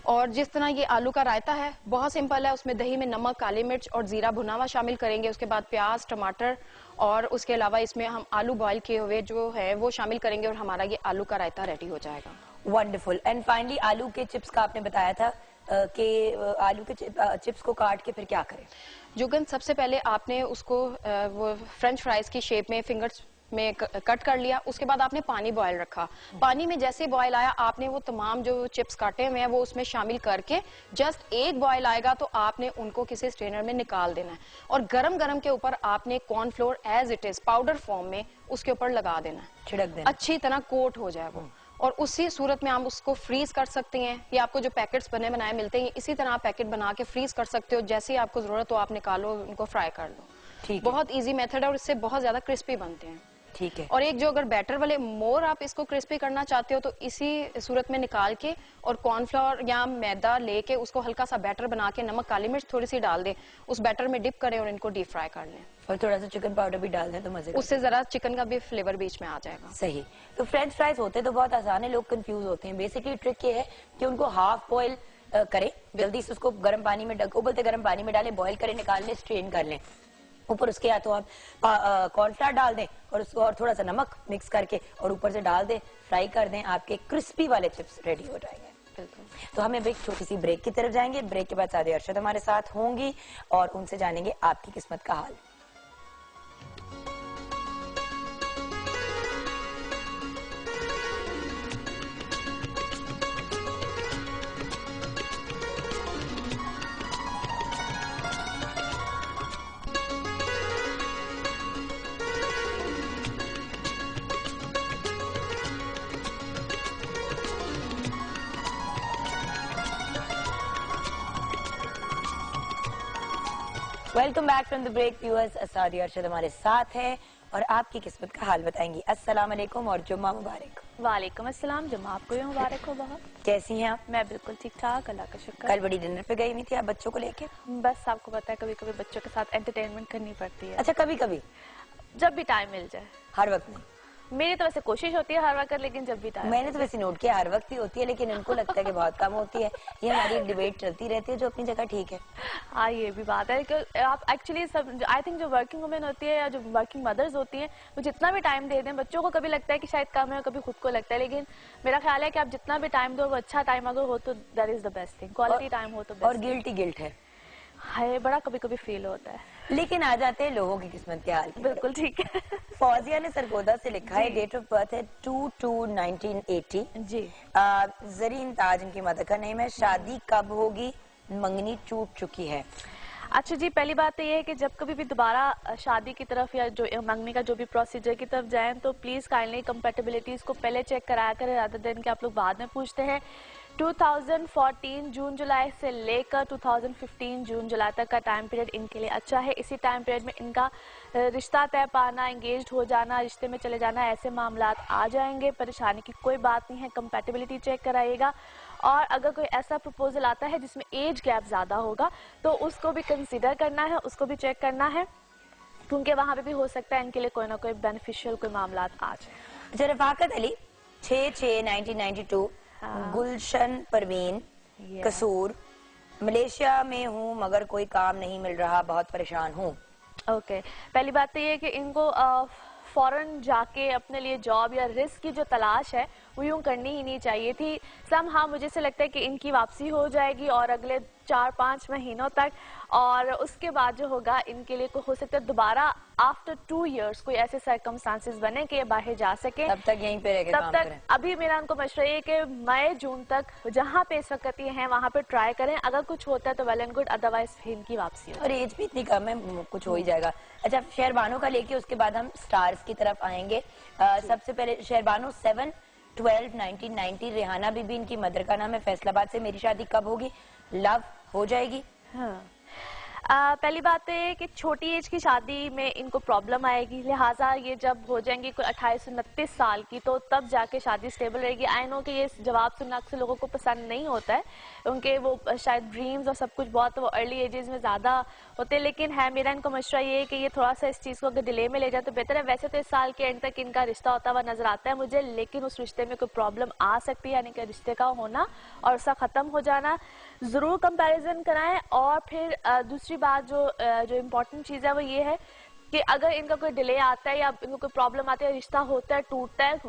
और जिस तरह ये आलू का रायता है बहुत सिंपल है, उसमें दही में नमक, काली मिर्च और जीरा भुना हुआ शामिल करेंगे। उसके बाद प्याज, टमाटर और उसके अलावा इसमें हम आलू बॉईल किए हुए जो है वो शामिल करेंगे और हमारा ये आलू का रायता रेडी हो जाएगा। वंडरफुल। एंड फाइनली आलू के चिप्स का आपने बताया था कि आलू के चिप्स को काट के फिर क्या करें? जुगन, सबसे पहले आपने उसको वो फ्रेंच फ्राइज की शेप में फिंगर्स में कट कर लिया। उसके बाद आपने पानी बॉयल रखा। पानी में जैसे बॉयल आया आपने वो तमाम जो चिप्स काटे हुए हैं वो उसमें शामिल करके जस्ट एक बॉयल आएगा तो आपने उनको किसी स्ट्रेनर में निकाल देना है और गरम गरम के ऊपर आपने cornflour as it is powder form में उसके ऊपर लगा देना है, छिड़क देना, अच्छी तरह कोट हो जाए वो। और उसी सूरत में आप उसको फ्रीज कर सकते हैं। ये आपको जो पैकेट्स बने बनाए मिलते हैं इसी तरह आप पैकेट बना के फ्रीज कर सकते हो। जैसे ही आपको जरूरत हो आप निकालो, उनको फ्राई कर लो। ठीक, बहुत इजी मेथड है और इससे बहुत ज्यादा क्रिस्पी बनते हैं। ठीक है। और एक जो अगर बैटर वाले मोर आप इसको क्रिस्पी करना चाहते हो तो इसी सूरत में निकाल के और कॉर्नफ्लोर या मैदा लेके उसको हल्का सा बैटर बना के नमक, काली मिर्च थोड़ी सी डाल दें, उस बैटर में डिप करें और इनको डीप फ्राई कर लें। और थोड़ा सा चिकन पाउडर भी डाल दें तो मजे, उससे जरा चिकन का भी फ्लेवर बीच में आ जाएगा। सही। तो फ्रेंच फ्राइज होते तो बहुत आसान है, लोग कंफ्यूज होते हैं। बेसिकली ट्रिक ये है कि उनको हाफ बॉयल करें, जल्दी से उसको गर्म पानी में उबलते गर्म पानी में डालें, बॉयल करें, निकाल लें, स्ट्रेन कर लें। ऊपर उसके या तो आप कॉर्नफ्लावर डाल दें और उसको और थोड़ा सा नमक मिक्स करके और ऊपर से डाल दें, फ्राई कर दें, आपके क्रिस्पी वाले चिप्स रेडी हो जाएंगे। तो हम एक छोटी सी ब्रेक की तरफ जाएंगे। ब्रेक के बाद सादी अरशद हमारे साथ होंगी और उनसे जानेंगे आपकी किस्मत का हाल। Welcome back from the break viewers. असादी अरशद हमारे साथ है और आपकी किस्मत का हाल बताएंगी। अस्सलाम वालेकुम और जुम्मा मुबारक। वालेकुम अस्सलाम, जुम्मा आपको भी मुबारक हो। बहुत कैसी हैं आप? मैं बिल्कुल ठीक ठाक, अल्लाह का शुक्र। कल बड़ी डिनर पे गई हुई थी आप बच्चों को लेके? बस आपको पता है कभी कभी बच्चों के साथ एंटरटेनमेंट करनी पड़ती है। अच्छा, कभी कभी? जब भी टाइम मिल जाए। हर वक्त नहीं? मेरी तो वैसे कोशिश होती है हर वक्त, लेकिन जब भी टाइम। मैंने तो वैसे नोट किया हर वक्त ही होती है, लेकिन इनको लगता है कि बहुत कम होती है। ये हमारी एक डिबेट चलती रहती है जो अपनी जगह ठीक है। हाँ, ये भी बात है कि आप एक्चुअली सब, आई थिंक जो वर्किंग वुमेन होती है या जो वर्किंग मदर्स होती हैं, वो जितना भी टाइम दे दें बच्चों को, कभी लगता है कि शायद कम है, कभी खुद को लगता है, लेकिन मेरा ख्याल है कि आप जितना भी टाइम दो वो अच्छा टाइम अगर हो तो that is the best thing. Quality time हो तो बेस्ट। और गिल्ट है बड़ा कभी कभी फील होता है। लेकिन आ जाते हैं लोगों की किस्मत के हाल की। बिल्कुल ठीक है। फौजिया ने सरगोदा से लिखा है, डेट ऑफ बर्थ है 2/2/1980 जी। जरीन ताज इनकी मदर का नेम है। शादी कब होगी? मंगनी टूट चुकी है। अच्छा जी, पहली बात तो ये है कि जब कभी भी दोबारा शादी की तरफ या जो मंगनी का जो भी प्रोसीजर की तरफ जाएं तो प्लीज काइंडली कंपैटिबिलिटीज को पहले चेक कराया करें, रादर देन कि आप लोग बाद में पूछते हैं। 2014 जून जुलाई से लेकर 2015 जून जुलाई तक का टाइम पीरियड इनके लिए अच्छा है। इसी टाइम पीरियड में इनका रिश्ता तय पाना, एंगेज्ड हो जाना, रिश्ते में चले जाना, ऐसे मामला आ जाएंगे। परेशानी की कोई बात नहीं है, कंपैटिबिलिटी चेक कराइएगा। और अगर कोई ऐसा प्रपोजल आता है जिसमें एज गैप ज़्यादा होगा तो उसको भी कंसीडर करना है, उसको भी चेक करना है, क्योंकि वहाँ पे भी हो सकता है इनके लिए कोई ना कोई बेनिफिशियल कोई मामला आ जाए। अच्छा, रफाकत अली 6/6/1992, गुलशन परवीन, कसूर, मलेशिया में हूँ मगर कोई काम नहीं मिल रहा, बहुत परेशान हूँ। ओके, पहली बात तो ये है कि इनको फॉरेन जाके अपने लिए जॉब या रिस्क की जो तलाश है वो यूं करनी ही नहीं चाहिए थी। हाँ, मुझे से लगता है कि इनकी वापसी हो जाएगी और अगले 4-5 महीनों तक, और उसके बाद जो होगा इनके लिए हो सकता है दोबारा आफ्टर 2 इयर्स कोई ऐसे सर्कमस्टांसेस बने कि ये बाहर जा सके। तब तक यहीं पे रह के काम करें। अभी मेरा उनको मशवरा ये कि मई जून तक जहाँ पे इस वक्त ये हैं वहाँ पे ट्राई करें। अगर कुछ होता है तो वेल एंड गुड, अदरवाइज इनकी वापसी हो। और एज भी इतनी कम है, कुछ हो ही जाएगा। अच्छा, शहरबानो का लेके उसके बाद हम स्टार्स की तरफ आएंगे। सबसे पहले शहरबानो 7/12/1990, रेहाना बीबी इनकी मदर का नाम है, फैसलाबाद से। मेरी शादी कब होगी? लव हो जाएगी। हाँ। पहली बात तो ये कि छोटी एज की शादी में इनको प्रॉब्लम आएगी, लिहाजा ये जब हो जाएंगी कोई 28-29 साल की तो तब जाके शादी स्टेबल रहेगी। आई नो कि ये जवाब सुनना अक्सर लोगों को पसंद नहीं होता है, उनके वो शायद ड्रीम्स और सब कुछ बहुत वो अर्ली एजेस में ज़्यादा होते हैं, लेकिन है मेरा इनको मशवरा ये है कि ये थोड़ा सा इस चीज़ को अगर डिले में ले जाए तो बेहतर है। वैसे तो इस साल के एंड तक इनका रिश्ता होता हुआ नजर आता है मुझे, लेकिन उस रिश्ते में कोई प्रॉब्लम आ सकती है, यानी कि रिश्ते का होना और उसका ख़त्म हो जाना। ज़रूर कंपैरिजन कराएं। और फिर दूसरी बात जो इम्पोर्टेंट चीज़ है वो ये है कि अगर इनका कोई डिले आता है या इनको कोई प्रॉब्लम आती है, रिश्ता होता है, टूटता है,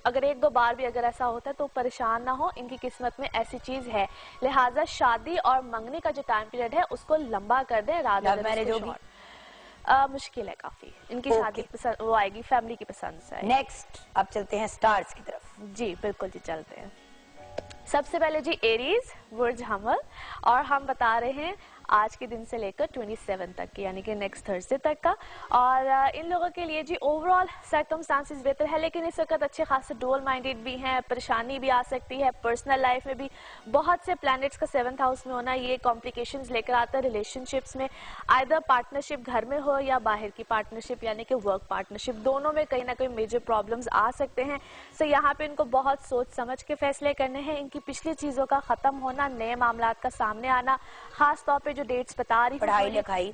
अगर 1-2 बार भी अगर ऐसा होता है तो परेशान ना हो, इनकी किस्मत में ऐसी चीज है। लिहाजा शादी और मंगनी का जो टाइम पीरियड है उसको लंबा कर दें। लव मैरिज होगी? मुश्किल है काफी, इनकी शादी पसंद वो आएगी फैमिली की पसंद से। नेक्स्ट अब चलते हैं स्टार्स की तरफ। जी बिल्कुल जी, चलते हैं। सबसे पहले जी एरीज, बुर्ज हमल, और हम बता रहे हैं आज के दिन से लेकर 27 तक की, यानी कि नेक्स्ट थर्सडे तक का। और इन लोगों के लिए जी ओवरऑल सर्कमस्टांसेस बेहतर है, लेकिन इस वक्त अच्छे खासे डुअल माइंडेड भी हैं, परेशानी भी आ सकती है। पर्सनल लाइफ में भी बहुत से प्लैनेट्स का 7th हाउस में होना ये कॉम्प्लिकेशंस लेकर आता है रिलेशनशिप्स में, आइदर पार्टनरशिप घर में हो या बाहर की पार्टनरशिप यानी कि वर्क पार्टनरशिप, दोनों में कहीं ना कहीं मेजर प्रॉब्लम्स आ सकते हैं। सो यहाँ पे इनको बहुत सोच समझ के फैसले करने हैं। इनकी पिछली चीजों का खत्म होना, नए मामलात का सामने आना, खास तौर पे जो डेट्स बता रही, पढ़ाई लिखाई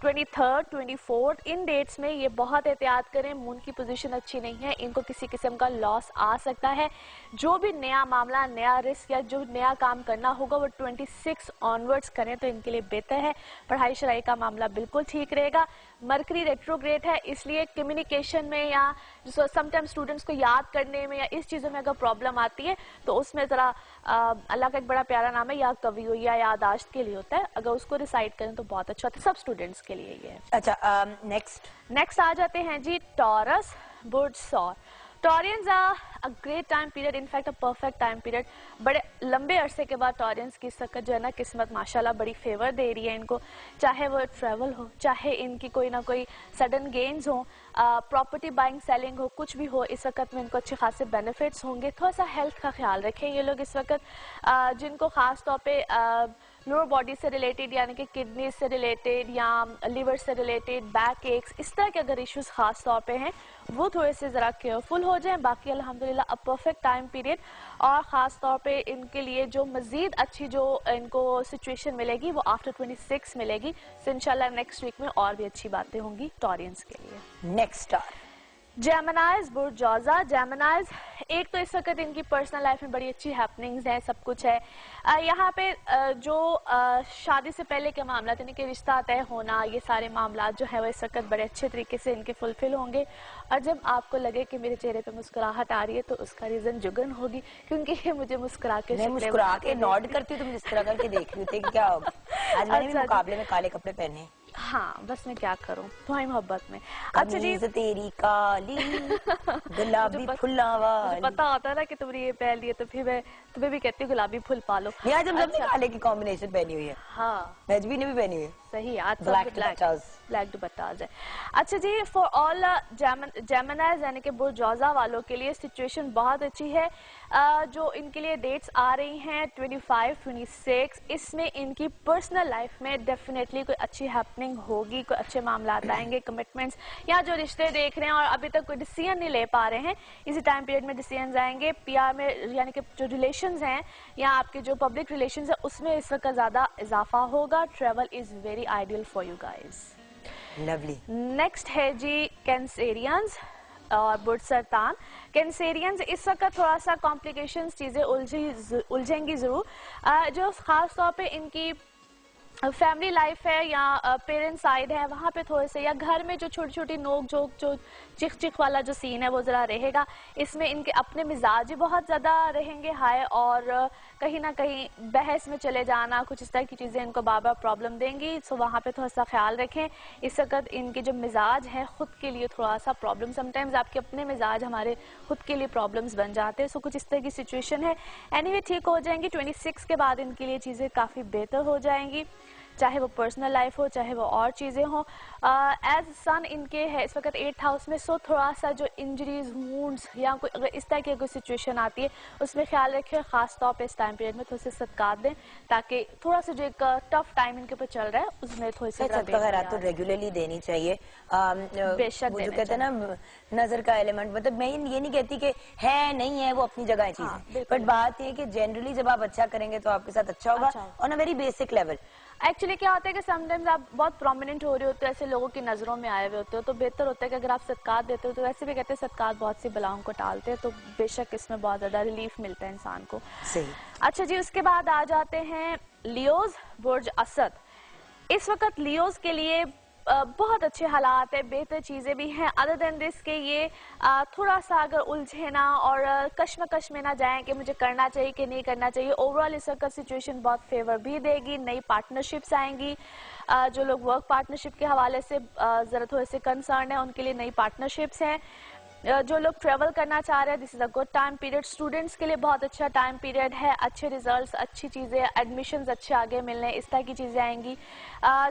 23rd 24th इन डेट्स में ये बहुत एहतियात करें। मून की पोजीशन अच्छी नहीं है, इनको किसी किस्म का लॉस आ सकता है। जो भी नया मामला, नया रिस्क या जो नया काम करना होगा वो 26 ऑनवर्ड्स करें तो इनके लिए बेहतर है। पढ़ाई शराई का मामला बिल्कुल ठीक रहेगा। मरकरी रेट्रोग्रेड है, इसलिए कम्युनिकेशन में या समटाइम स्टूडेंट्स को याद करने में या इस चीज़ों में अगर प्रॉब्लम आती है तो उसमें ज़रा अल्लाह का एक बड़ा प्यारा नाम है या कवि हो या यादाश्त के लिए होता है, अगर उसको रिसाइड करें तो बहुत अच्छा होता है, सब स्टूडेंट्स के लिए ये है। अच्छा, नेक्स्ट आ जाते हैं जी टॉरस, बुर्ज सौर। Taureans a great time period, in fact a perfect time period. बड़े लंबे अरसे के बाद टॉरियंस की सकत जो है ना किस्मत माशाल्लाह बड़ी फेवर दे रही है इनको, चाहे वो ट्रैवल हो, चाहे इनकी कोई ना कोई सडन गेन्स हो, प्रॉपर्टी बाइंग सेलिंग हो, कुछ भी हो, इस वक्त में इनको अच्छे खासे बेनिफिट्स होंगे। थोड़ा सा हेल्थ का ख्याल रखें ये लोग इस वक्त, जिनको खास तौर पे लोअर बॉडी से रिलेटेड यानी कि किडनी से रिलेटेड या लिवर से रिलेटेड, बैक एक्स, इस तरह के अगर इश्यूज खास तौर पे हैं वो थोड़े से ज़रा केयरफुल हो जाएं। बाकी अल्हम्दुलिल्लाह अ परफेक्ट टाइम पीरियड, और ख़ास तौर पे इनके लिए जो मज़ीद अच्छी जो इनको सिचुएशन मिलेगी वो आफ्टर 26 मिलेगी। सो इंशाल्लाह नेक्स्ट वीक में और भी अच्छी बातें होंगी टॉरियंस के लिए। नेक्स्ट स्टार जेमिनाइज बुर्ज जौज़ा। जेमिनाइज, एक तो इस वक्त इनकी पर्सनल लाइफ में बड़ी अच्छी हैपनिंग्स हैं, सब कुछ है। यहाँ पे जो शादी से पहले के मामला यानी कि रिश्ता तय होना, ये सारे मामला जो है वो इस वक्त बड़े अच्छे तरीके से इनके फुलफिल होंगे। और जब आपको लगे कि मेरे चेहरे पे मुस्कुराहट आ रही है तो उसका रीज़न जुगन होगी, क्योंकि ये मुझे मुस्कुरा के नॉड करती हूँ, तुम जिस तरह करके देख रही थी कि क्या होगा। आज मैंने भी मुकाबले में काले कपड़े पहने। हाँ, बस मैं क्या करूं तुम्हारी मोहब्बत में। अच्छा जी, तेरी काली गुलाबी फुल्ला वाली। पता होता है ना कि तुमने ये पहन लिए तो फिर मैं तुम्हें भी कहती हूँ गुलाबी फुल पालो। आज हम सबने काले की कॉम्बिनेशन पहनी हुई है। हाँ, नजबी ने भी पहनी हुई है। सही, आज ब्लैक दुपट्टाज है। अच्छा जी, फॉर ऑल जेमिनाइज यानी कि बुर्ज जौज़ा वालों के लिए सिचुएशन बहुत अच्छी है। जो इनके लिए डेट्स आ रही हैं 25, 26, इसमें इनकी पर्सनल लाइफ में डेफिनेटली कोई अच्छी हैपनिंग होगी, कोई अच्छे मामला आएंगे, कमिटमेंट्स या जो रिश्ते देख रहे हैं और अभी तक कोई डिसीजन नहीं ले पा रहे हैं, इसी टाइम पीरियड में डिसीजन आएंगे। पीआर में यानी कि जो रिलेशंस हैं या आपके जो पब्लिक रिलेशंस हैं उसमें इस वक्त ज़्यादा इजाफा होगा। Travel is very ideal for you guys. Lovely. Next है जी कैंसेरियंस और बुर्ज सरतान। कैंसेरियंस इस वक्त थोड़ा सा कॉम्प्लिकेशंस, चीज़ें उलझेंगी ज़रूर। जो ख़ास तौर पे इनकी फैमिली लाइफ है या पेरेंट साइड है, वहाँ पे थोड़े से या घर में जो छोटी छोटी नोक झोंक, जो चिख चिख वाला जो सीन है वो ज़रा रहेगा। इसमें इनके अपने मिजाज ही बहुत ज़्यादा रहेंगे हाई, और कहीं ना कहीं बहस में चले जाना, कुछ इस तरह की चीज़ें इनको बार बार प्रॉब्लम देंगी। सो वहाँ पे थोड़ा सा ख्याल रखें। इस वक्त इनके जो मिजाज हैं ख़ुद के लिए थोड़ा सा प्रॉब्लम, समटाइम्स आपके अपने मिजाज हमारे खुद के लिए प्रॉब्लम्स बन जाते हैं। सो कुछ इस तरह की सिचुएशन है। एनीवे ठीक हो जाएंगी। 26 के बाद इनके लिए चीज़ें काफ़ी बेहतर हो जाएंगी, चाहे वो पर्सनल लाइफ हो चाहे वो और चीज़ें हों। एज सन इनके है इस वक्त 8th हाउस में। सो थोड़ा सा जो इंजरीज, वुंड्स या कोई अगर इस तरह की कोई सिचुएशन आती है उसमें ख्याल रखें। ख़ास तौर पे इस टाइम पीरियड में थोड़े से सदकात दें, ताकि थोड़ा सा जो एक टफ टाइम इनके ऊपर चल रहा है उसमें थोड़ी सी खैरात तो रेगुलरली देनी चाहिए। बेशक जो कहते हैं ना नजर का एलिमेंट, मतलब मैं ये नहीं कहती कि है नहीं है, वो अपनी जगह है चीजें, बट बात ये है कि जनरली जब आप अच्छा करेंगे तो आपके साथ अच्छा होगा on a very basic level. Actually क्या होता है कि समटाइम्स आप बहुत प्रोमिनेंट हो रहे होते हो, ऐसे लोगों की नज़रों में आए हुए होते हो, तो बेहतर होता है कि अगर आप सदकात देते हो, तो वैसे भी कहते हैं सदकात बहुत सी बलाओं को टालते हैं, तो बेशक इसमें बहुत ज़्यादा रिलीफ मिलता है इंसान को। सही। अच्छा जी, उसके बाद आ जाते हैं लियोज बुर्ज असद। इस वक्त लियोज के लिए बहुत अच्छे हालात है, बेहतर चीज़ें भी हैं। अदर देन दिस के ये थोड़ा सा अगर उलझे ना और कश्मकश में ना जाएं कि मुझे करना चाहिए कि नहीं करना चाहिए। ओवरऑल इस वक्त सिचुएशन बहुत फेवर भी देगी। नई पार्टनरशिप्स आएंगी। जो लोग वर्क पार्टनरशिप के हवाले से ज़रा थोड़े से कंसर्न है उनके लिए नई पार्टनरशिप्स हैं। जो लोग ट्रेवल करना चाह रहे हैं, this is a good time period. Students के लिए बहुत अच्छा टाइम पीरियड है। अच्छे रिजल्ट्स, अच्छी चीज़ें, एडमिशन्स अच्छे आगे मिलने, इस तरह की चीज़ें आएंगी।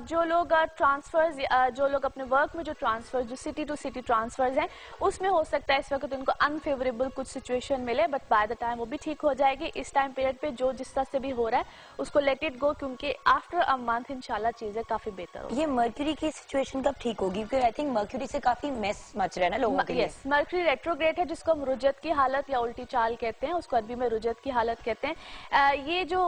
जो लोग ट्रांसफर्स, जो लोग अपने वर्क में जो ट्रांसफर, जो सिटी टू सिटी ट्रांसफर्स हैं, उसमें हो सकता है इस वक्त उनको अनफेवरेबल कुछ सिचुएशन मिले, बट बाय द टाइम वो भी ठीक हो जाएगी। इस टाइम पीरियड पे जो जिस तरह से भी हो रहा है उसको लेट इट गो, क्योंकि आफ्टर अ मंथ इंशाल्लाह चीज़ें काफ़ी बेहतर होगी। ये मर्क्यूरी की सिचुएशन कब ठीक होगी? क्योंकि आई थिंक मर्क्यूरी से काफी मेस मच रहा है ना लोगों के लिए। मर्क्यूरी रेट्रोग्रेड है, जिसको हम रुजत की हालत या उल्टी चाल कहते हैं, उसको अरबी में रुजत की हालत कहते हैं। ये जो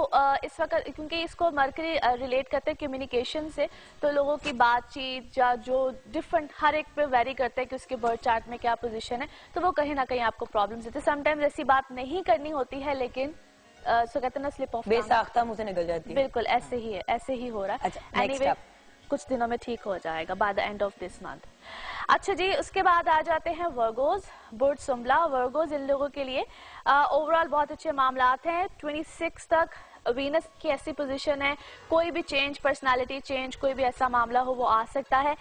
इस वक्त, क्योंकि इसको मर्क्यूरी रिलेट करते हैं कम्युनिकेशन से, तो लोगों की बातचीत या जो डिफरेंट हर एक पे वेरी करता है कि उसके बर्थ चार्ट में क्या पोजीशन है, तो वो कहीं ना कहीं आपको प्रॉब्लम्स देते हैं। समटाइम्स ऐसी बात नहीं करनी होती है, लेकिन सो कहते हैं ना स्लिप ऑफ बेसाख्ता मुंह से निकल जाती है। बिल्कुल ऐसे ही है, ऐसे ही हो रहा है। अच्छा, एनीवे कुछ दिनों में ठीक हो जाएगा by the end of this month. अच्छा जी, उसके बाद आ जाते हैं वर्गोज बुर्ज सुम्बला। वर्गोज इन लोगों के लिए ओवरऑल बहुत अच्छे मामलात हैं। 26 तक वीनस की ऐसी पोजीशन है, कोई भी चेंज, पर्सनालिटी चेंज, कोई भी ऐसा मामला हो वो आ सकता है।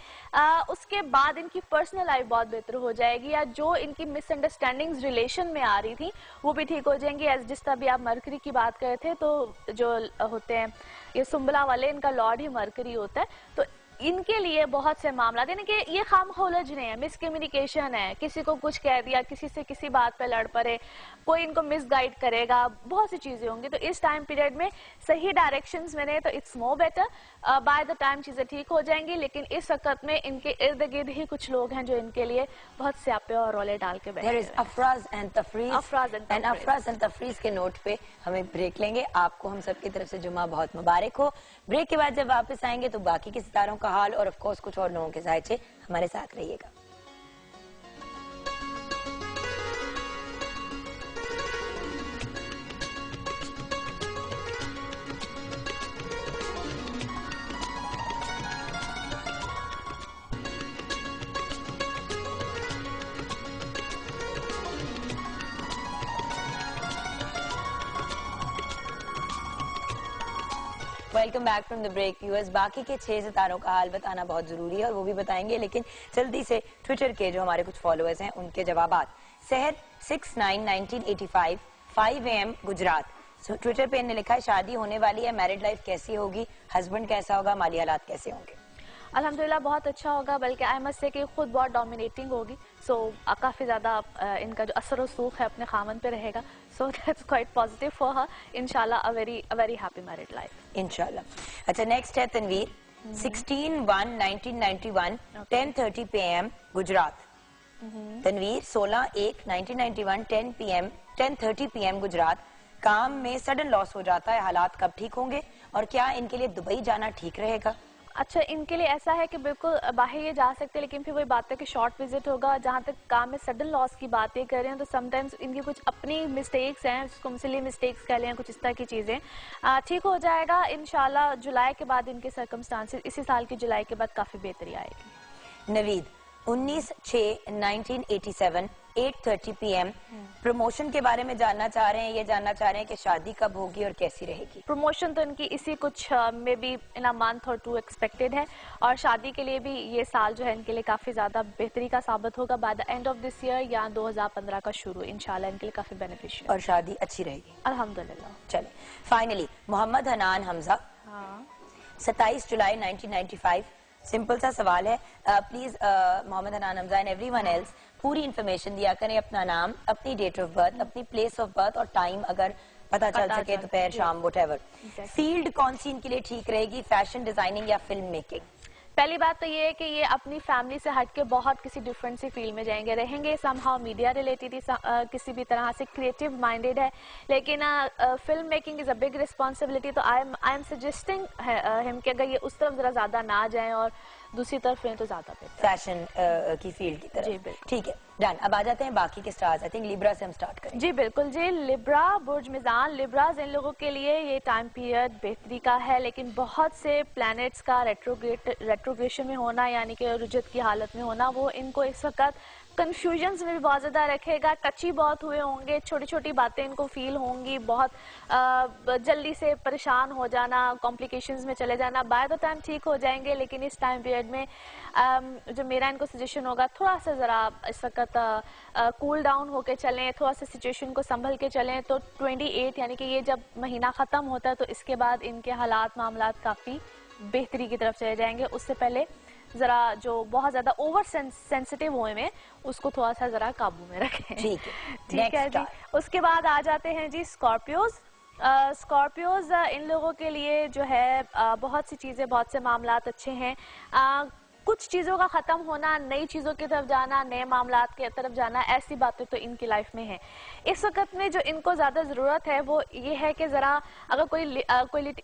उसके बाद इनकी पर्सनल लाइफ बहुत बेहतर हो जाएगी, या जो इनकी मिसअंडरस्टैंडिंग्स रिलेशन में आ रही थी वो भी ठीक हो जाएंगी। एज जिस तरह भी आप मरकरी की बात कर रहे थे, तो जो होते हैं ये सुम्बला वाले, इनका लॉर्ड ही मरकरी होता है, तो इनके लिए बहुत से मामला, यानी कि ये खामखोलजने है, मिसकम्युनिकेशन है, किसी को कुछ कह दिया, किसी से किसी बात पे लड़ पड़े, कोई इनको मिसगाइड करेगा, बहुत सी चीजें होंगी। तो इस टाइम पीरियड में सही डायरेक्शंस में तो it's more better, by the time चीजें ठीक हो जाएंगी। लेकिन इस वक्त में इनके इर्द गिर्द ही कुछ लोग हैं जो इनके लिए बहुत स्यापे और रोले डाल के बैठे हैं। अफराज एंड तफरीज के नोट पे हमें ब्रेक लेंगे। आपको हम सबकी तरफ से जुम्मा बहुत मुबारक हो। ब्रेक के बाद जब वापस आएंगे तो बाकी के सितारों का हाल और ऑफ कोर्स कुछ और लोगों के जायचे, हमारे साथ रहिएगा। Welcome back from the break viewers. बाकी के 6 सितारों का हाल बताना बहुत जरूरी है और वो भी बताएंगे, लेकिन जल्दी से ट्विटर के जो हमारे कुछ फॉलोअर्स हैं उनके जवाबात। सहर 691985 5 AM गुजरात, ट्विटर पे इन्होंने लिखा है शादी होने वाली है, मैरिड लाइफ कैसी होगी, हस्बैंड कैसा होगा, माली हालात कैसे होंगे। अल्हम्दुलिल्लाह बहुत अच्छा होगा, बल्कि आई मस्ट से कि खुद बहुत डोमिनेटिंग होगी। सो काफ़ी ज़्यादा इनका जो असर सूख है अपने खामन पे रहेगा। So that's quite positive for her. इंशाल्लाह a very happy married life इंशाल्लाह। अच्छा, नेक्स्ट है तनवीर 16/1/1991 10:30 PM गुजरात। तनवीर 16/1/1991 10:30 PM गुजरात। काम में सडन लॉस हो जाता है, हालात कब ठीक होंगे और क्या इनके लिए दुबई जाना ठीक रहेगा? अच्छा, इनके लिए ऐसा है कि बिल्कुल बाहर ये जा सकते हैं, लेकिन फिर वही बात है कि शॉर्ट विजिट होगा। जहाँ तक काम में सडन लॉस की बातें कर रहे हैं तो समटाइम्स इनकी कुछ अपनी मिस्टेक्स हैं, उसको सिली मिस्टेक्स कह लें, कुछ इस तरह की चीज़ें। ठीक हो जाएगा इंशाल्लाह। जुलाई के बाद इनके सर्कमस्टांसेस, इसी साल की जुलाई के बाद काफ़ी बेहतरी आएगी। नवीद 19/6/1987 8:30 PM प्रमोशन के बारे में जानना चाह रहे हैं। ये जानना चाह रहे हैं कि शादी कब होगी और कैसी रहेगी। प्रमोशन तो इनकी इसी कुछ में भी इन अ मंथ और 2 एक्सपेक्टेड है, और शादी के लिए भी ये साल जो है इनके लिए काफी ज्यादा बेहतरी का साबित होगा। By the end of this year या 2015 का शुरू इंशाल्लाह इनके लिए काफी बेनिफिशियल और शादी अच्छी रहेगी अल्हम्दुलिल्लाह। चले फाइनली मोहम्मद हनान हमजा 27 जुलाई 1995। सिंपल सा सवाल है, please Mohammad Hanan Hamza and everyone else पूरी इन्फॉर्मेशन दिया करें, अपना नाम, अपनी डेट ऑफ बर्थ, अपनी प्लेस ऑफ बर्थ और टाइम अगर पता चल सके, दोपहर शाम व्हाटएवर। फील्ड कौन सी इनके लिए ठीक रहेगी, फैशन डिजाइनिंग या फिल्म मेकिंग? पहली बात तो ये है कि ये अपनी फैमिली से हट के बहुत किसी डिफरेंट सी फील्ड में जाएंगे, रहेंगे समहाउ मीडिया रिलेटेड, किसी भी तरह से क्रिएटिव माइंडेड है, लेकिन film making is a big responsibility. तो आई एम सजेस्टिंग हिम कि अगर ये उस तरफ जरा ज्यादा ना जाएं और दूसरी तरफ हैं तो ज्यादा बेहतर, फैशन की फील्ड की तरफ। जी बिल्कुल, ठीक है, डन। अब आ जाते हैं बाकी के स्टार्स। आई थिंक लिब्रा से हम स्टार्ट करें। जी बिल्कुल जी। लिब्रा, बुर्ज मिजान, लिब्राज इन लोगों के लिए ये टाइम पीरियड बेहतरी का है, लेकिन बहुत से प्लैनेट्स का रेट्रोग्रेशन में होना, यानी कि रुजत की हालत में होना, वो इनको इस वक्त कंफ्यूजन्स में भी बहुत ज़्यादा रखेगा। टची बहुत हुए होंगे, छोटी छोटी बातें इनको फील होंगी, बहुत जल्दी से परेशान हो जाना, कॉम्प्लिकेशंस में चले जाना। बाय द टाइम ठीक हो जाएंगे, लेकिन इस टाइम पीरियड में जो मेरा इनको सजेशन होगा, थोड़ा सा ज़रा इस वक्त कूल डाउन होकर चलें, थोड़ा सा सिचुएशन को संभल के चलें। तो 28 यानी कि ये जब महीना ख़त्म होता है तो इसके बाद इनके हालात मामलात काफ़ी बेहतरी की तरफ चले जाएंगे। उससे पहले जरा जो बहुत ज्यादा ओवर सेंसिटिव हुए में उसको थोड़ा सा जरा काबू में रखें। ठीक है जी। उसके बाद आ जाते हैं जी स्कॉर्पियोज। स्कॉर्पियोज इन लोगों के लिए जो है बहुत सी चीजें, बहुत से मामलात अच्छे हैं। कुछ चीज़ों का ख़त्म होना, नई चीज़ों की तरफ जाना, नए मामलात की तरफ जाना, ऐसी बातें तो इनकी लाइफ में है। इस वक्त में जो इनको ज़्यादा ज़रूरत है वो ये है कि ज़रा अगर कोई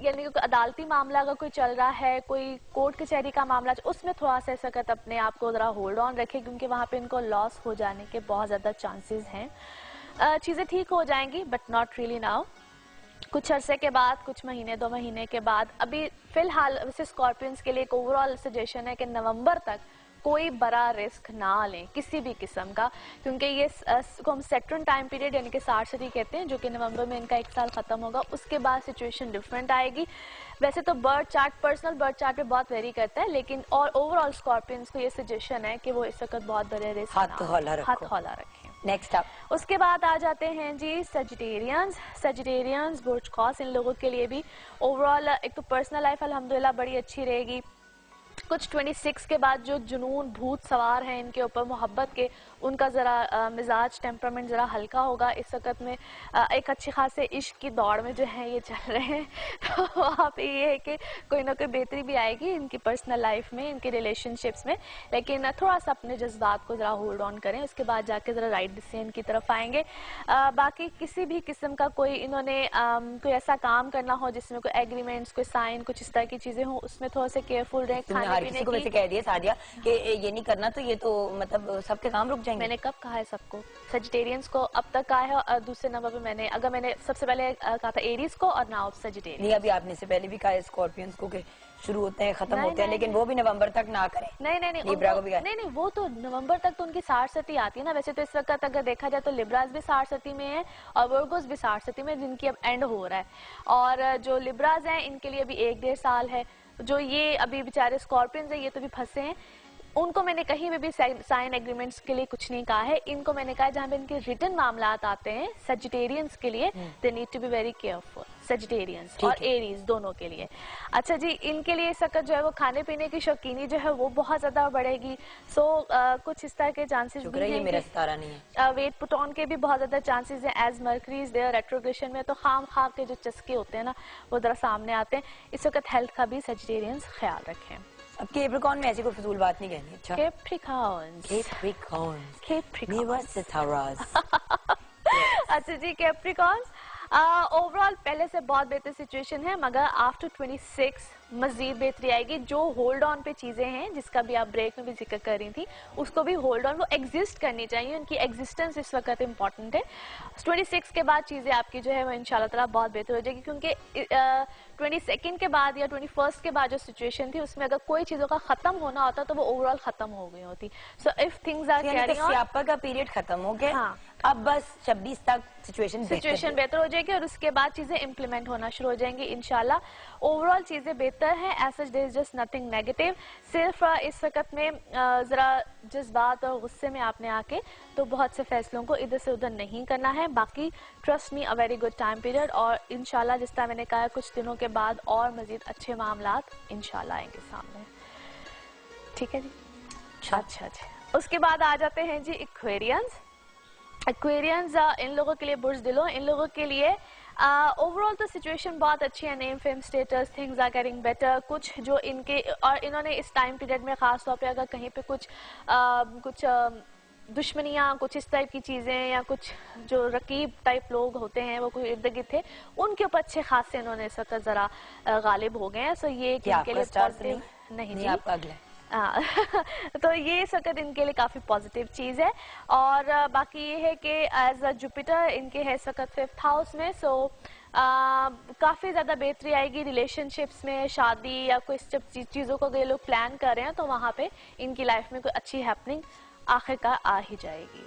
यानी कि अदालती मामला अगर कोई चल रहा है, कोई कोर्ट कचहरी का मामला, उसमें थोड़ा सा इस वक्त अपने आप को ज़रा होल्ड ऑन रखे, क्योंकि वहाँ पे इनको लॉस हो जाने के बहुत ज़्यादा चांसेस हैं। चीज़ें ठीक हो जाएंगी बट नॉट रियली नाउ, कुछ अरसे के बाद, कुछ महीने 2 महीने के बाद। अभी फिलहाल वैसे स्कॉर्पियंस के लिए एक ओवरऑल सजेशन है कि नवंबर तक कोई बड़ा रिस्क ना लें किसी भी किस्म का, क्योंकि ये को हम सेट्रन टाइम पीरियड यानी कि सार्सरी कहते हैं, जो कि नवंबर में इनका 1 साल खत्म होगा। उसके बाद सिचुएशन डिफरेंट आएगी। वैसे तो birth chart, personal birth chart पे बहुत वेरी करता है, लेकिन और ओवरऑल स्कॉर्पियंस को ये सजेशन है कि वो इस वक्त बहुत बड़े रिस्क हाथ हौला रखें। नेक्स्ट अप उसके बाद आ जाते हैं जी सजिटेरियंस, बुर्ज कौस। इन लोगों के लिए भी ओवरऑल एक तो पर्सनल लाइफ अल्हम्दुलिल्लाह बड़ी अच्छी रहेगी, कुछ 26 के बाद जो जुनून भूत सवार हैं इनके ऊपर मोहब्बत के, उनका ज़रा मिजाज टेम्परामेंट ज़रा हल्का होगा इस वक्त में। एक अच्छी खासे इश्क की दौड़ में जो है ये चल रहे हैं, तो वहाँ पे ये है कि कोई ना कोई बेहतरी भी आएगी इनकी पर्सनल लाइफ में, इनके रिलेशनशिप्स में, लेकिन थोड़ा सा अपने जज्बात को ज़रा होल्ड ऑन करें, उसके बाद जाके ज़रा राइट डिसीजन की तरफ आएंगे। बाकी किसी भी किस्म का कोई इन्होंने कोई ऐसा काम करना हो जिसमें कोई एग्रीमेंट्स, कोई साइन, कुछ इस तरह की चीज़ें हों, उसमें थोड़ा सा केयरफुल रहें। खाने पीने को वैसे कह दिया सादिया कि ये नहीं करना, तो ये तो मतलब सबके काम रुक जाएंगे। मैंने कब कहा है सबको? सजिटेरियंस को अब तक कहा है, और दूसरे नंबर पे मैंने सबसे पहले कहा था एरीज को, और नाउ सजिटेरियंस। नहीं, अभी आपने से पहले भी कहा है स्कॉर्पियंस को कि शुरू होते हैं खत्म होते हैं, लेकिन वो भी नवंबर तक ना करें। नहीं, लिब्रा को भी नहीं, वो तो नवंबर तक तो उनकी 60 आती है ना। वैसे तो इस वक्त अगर देखा जाए तो लिब्रास भी 60 में है और वर्गोस भी 60 में, जिनकी अब एंड हो रहा है। और जो लिब्रास हैं इनके लिए अभी 1-1.5 साल है। जो ये अभी बेचारे स्कॉर्पियंस हैं, ये तो भी फंसे हैं। उनको मैंने कहीं में भी साइन एग्रीमेंट्स के लिए कुछ नहीं कहा है। इनको मैंने कहा जहाँ पे इनके रिटन मामलात आते हैं सजिटेरियंस के लिए, they need to be very careful, Sagittarians और एरीज दोनों के लिए। अच्छा जी, इनके लिए इस वक्त जो है वो खाने पीने की शौकीनी जो है वो बहुत ज्यादा बढ़ेगी। सो कुछ इस तरह के चांसेस भी हैं, मेरा सितारा नहीं है। वेट पुट ऑन के भी बहुत ज्यादा चांसेस हैं, as Mercury is there retrogression में, तो खाम खा के जो चस्के होते हैं ना वो जरा सामने आते हैं। इस वक्त हेल्थ का भी सजिटेरियंस ख्याल रखें। अब कैप्रिकॉर्न में ऐसी कोई फजूल बात नहीं कहनी। अच्छा, अच्छा जी, कैप्रिकॉर्न ओवरऑल पहले से बहुत बेहतर सिचुएशन है, मगर आफ्टर 26 मजीद बेहतरी आएगी। जो होल्ड ऑन पे चीजें हैं जिसका भी आप ब्रेक में भी जिक्र कर रही थी, उसको भी होल्ड ऑन, वो एग्जिस्ट करनी चाहिए, उनकी एग्जिस्टेंस इस वक्त इंपॉर्टेंट है। 26 के बाद चीजें आपकी जो है वो इंशाल्लाह ताला बहुत बेहतर हो जाएगी, क्योंकि 22 के बाद या 21 के बाद जो सिचुएशन थी उसमें अगर कोई चीजों का खत्म होना होता तो वो ओवरऑल खत्म हो गई होती। So if things are carrying on, स्यापा का पीरियड खत्म हो गया। हाँ। अब बस 26 तक सिचुएशन बेहतर हो जाएगी और उसके बाद चीजें इम्प्लीमेंट होना शुरू हो जाएंगी इंशाल्लाह। ओवरऑल चीजें बेहतर हैं, as such there is just nothing negative. सिर्फ इस वक्त में जरा जज्बात और गुस्से में आपने आके तो बहुत से फैसलों को इधर से उधर नहीं करना है। बाकी trust me, a very good time period, और इंशाल्लाह जिस तरह मैंने कहा कुछ दिनों के बाद और मजीद अच्छे मामलात इंशाल्लाह आएंगे सामने। ठीक है जी, अच्छा जी। उसके बाद आ जाते हैं जी एक्वेरियंस। एक्वेरियंस इन लोगों के लिए बुर्ज दिलो, इन लोगों के लिए ओवरऑल तो सिचुएशन बहुत अच्छी है, name fame status things are getting better. कुछ जो इनके और इन्होंने इस टाइम पीरियड में खास तौर पे अगर कहीं पे कुछ दुश्मनियाँ, कुछ इस टाइप की चीज़ें या कुछ जो रकीब टाइप लोग होते हैं वो कोई इर्द गिर्द थे, उनके ऊपर अच्छे खासे इन्होंने इस वक्त ज़रा गालिब हो गए हैं। सो ये इनके लिए पॉजिटिव नहीं जी, आपका अगला तो ये इस वक्त इनके लिए काफी पॉजिटिव चीज है। और बाकी ये है कि एज अ जुपिटर इनके है इस वक्त 5th हाउस में। सो काफी ज्यादा बेहतरी आएगी रिलेशनशिप्स में, शादी या कोई चीजों को ये लोग प्लान कर रहे हैं तो वहां पे इनकी लाइफ में कोई अच्छी हैपनिंग आखिरकार आ ही जाएगी।